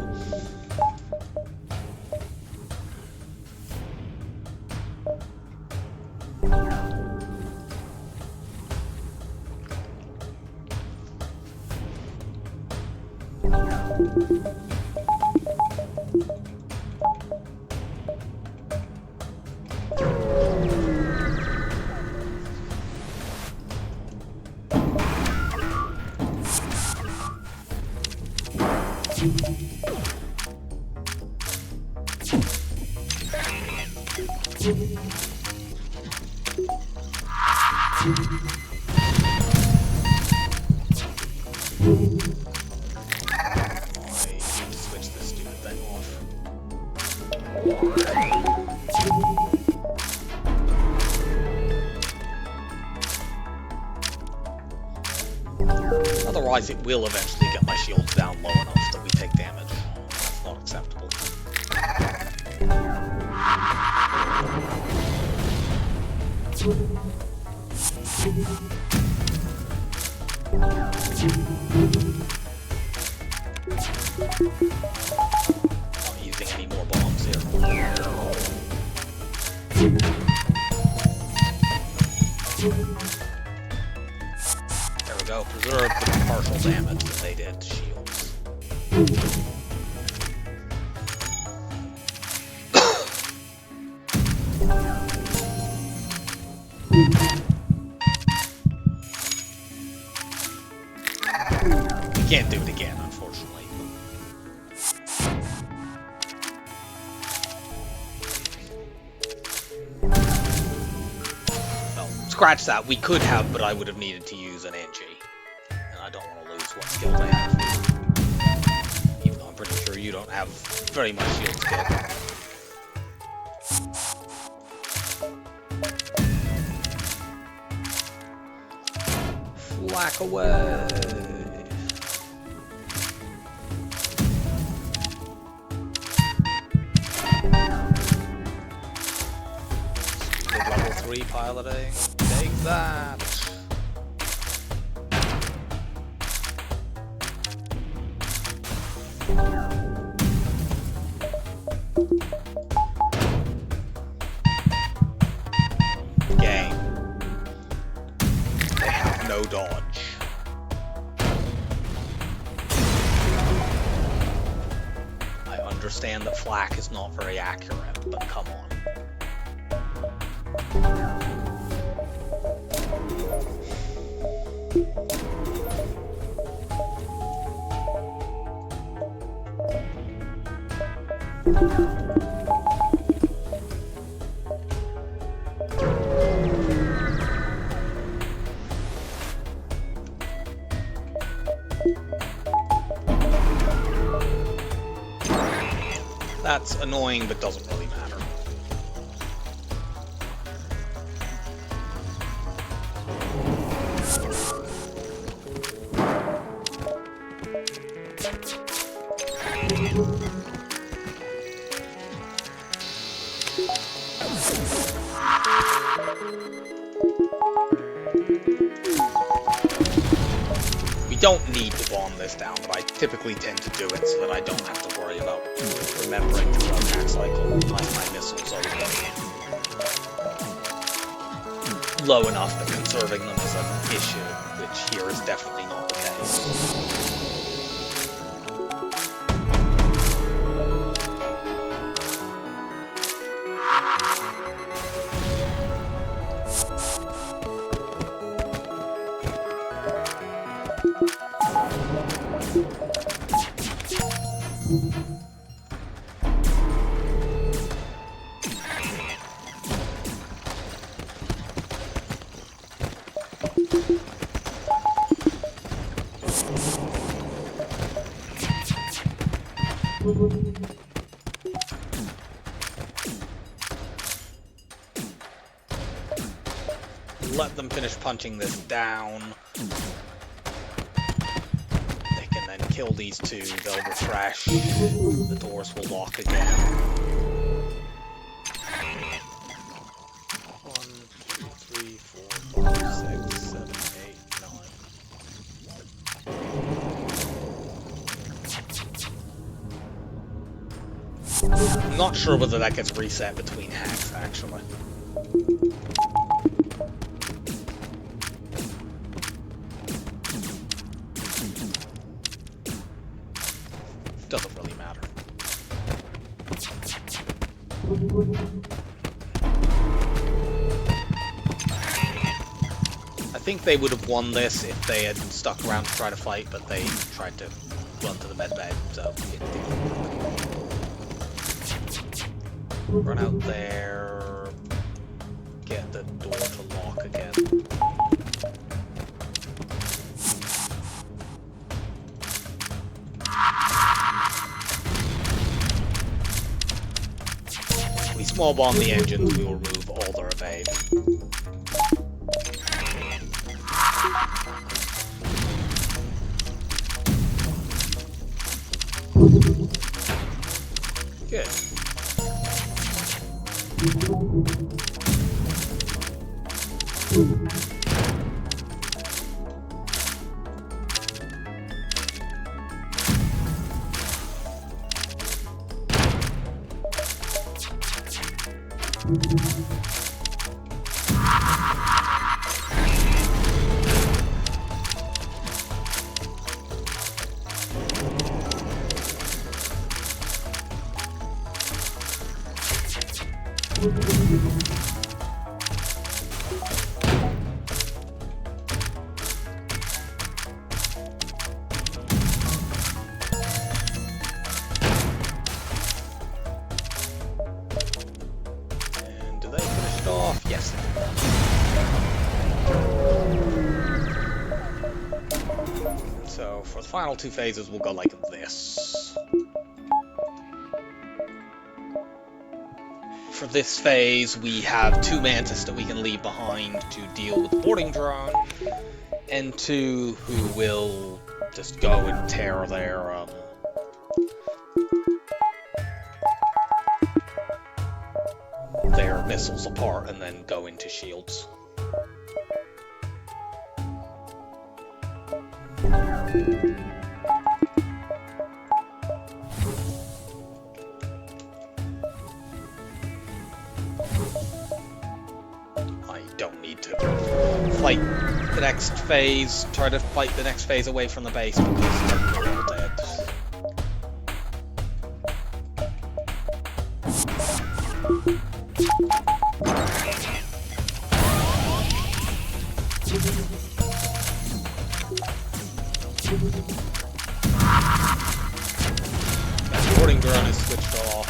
Otherwise, it will eventually get my shields down low enough that we take damage. That's not acceptable. Not using any more bombs here. There we go. Preserve the partial damage that they did to shields. We can't do it again, unfortunately. No, scratch that. We could have, but I would have needed to use an NG. And I don't want to lose what skills I have. Even though I'm pretty sure you don't have very much shield skill. Whack away. Level 3 piloting. Take that. Game. They have no dodge. I understand that flak is not very accurate, but come on. That's annoying, but doesn't really matter. We don't need to bomb this down, but I typically tend to do it so that I don't have to worry about remembering to throw attack cycle unless my missiles are low enough that conserving them is an issue, which here is definitely not the case. Let them finish punching this down. They can then kill kill these two, they'll refresh, the doors will lock again. 1, 2, 3, 4, 5, 6, 7, 8, 9. I'm not sure whether that gets reset between hacks, actually. Doesn't really matter. I think they would have won this if they had stuck around to try to fight, but they tried to run to the medbay, so it didn't work. Run out there, get the door to lock again. We small bomb the engines, we will remove all their evade. Good. And do they finish it off? Yes. So for the final two phases, we'll go like this. For this phase, we have 2 Mantis that we can leave behind to deal with the boarding drone, and 2 who will just go and tear their missiles apart and then go into shields. I don't need to fight the next phase, try to fight the next phase away from the base because they're all dead. That boarding drone is switched off.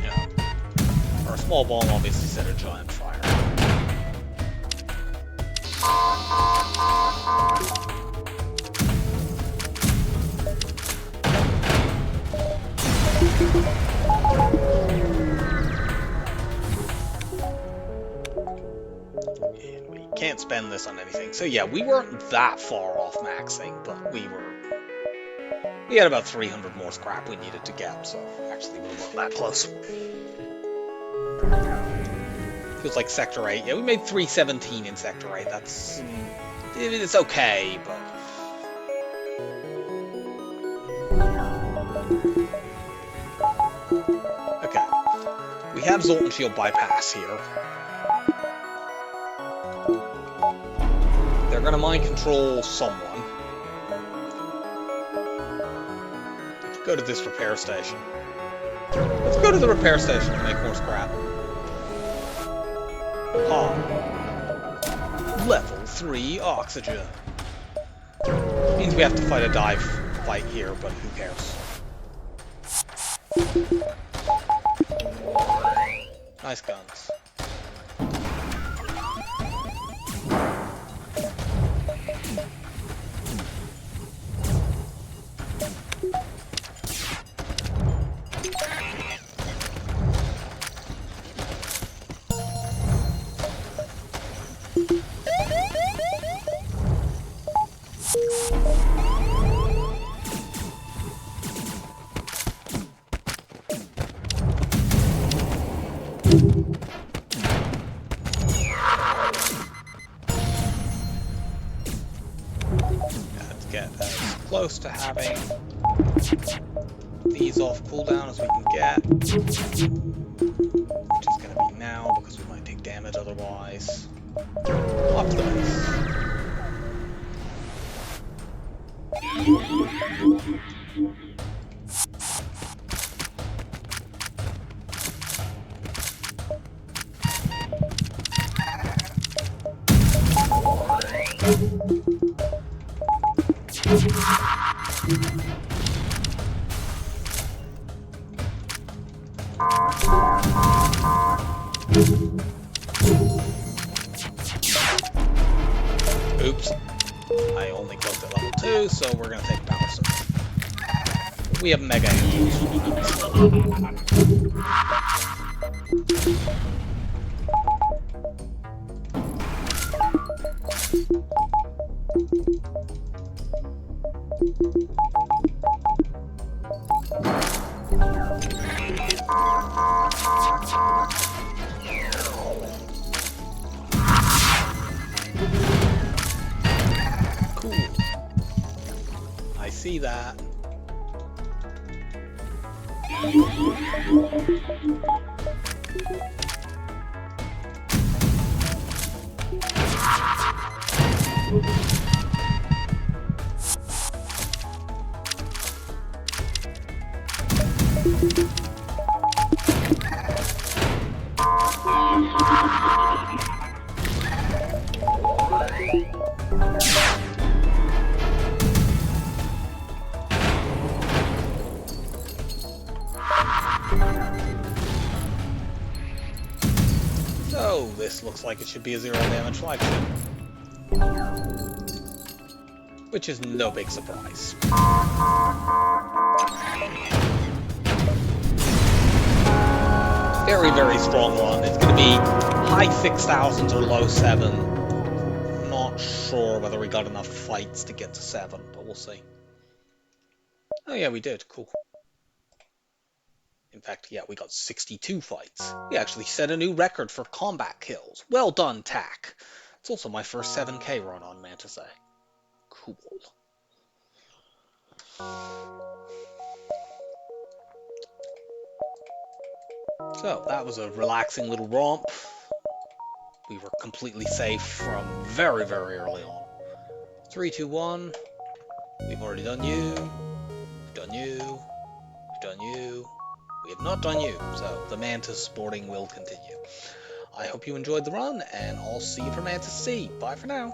Yeah. Our small bomb obviously set a giant fire. And we can't spend this on anything. So yeah, we weren't that far off maxing, but we had about 300 more scrap we needed to get, so actually we weren't that close. Feels like Sector 8. Yeah, we made 317 in Sector 8. That's... it's okay, but... Okay. We have Zoltan Shield bypass here. They're gonna mind control someone. Go to this repair station. Let's go to the repair station and make more scrap. Level 3 oxygen. Means we have to fight a dive fight here, but who cares? Nice guns. Let's get as close to having these off cooldown as we can get, which is going to be now because we might take damage otherwise. Up to the base. Oops. I only cloaked at level 2, so we're going to take a power surge. We have mega angels. Cool. I see that. So, this looks like it should be a 0 damage flagship. Which is no big surprise. Very, very strong run. It's going to be high 6,000s or low 7. Not sure whether we got enough fights to get to 7, but we'll see. Oh yeah, we did. Cool. In fact, yeah, we got 62 fights. We actually set a new record for combat kills. Well done, TAC. It's also my first 7K run on Mantis A. Cool. So, that was a relaxing little romp. We were completely safe from very, very early on. 3, 2, 1. We've already done you. We've done you. We've done you. We have not done you, so the Mantis sporting will continue. I hope you enjoyed the run, and I'll see you for Mantis C. Bye for now.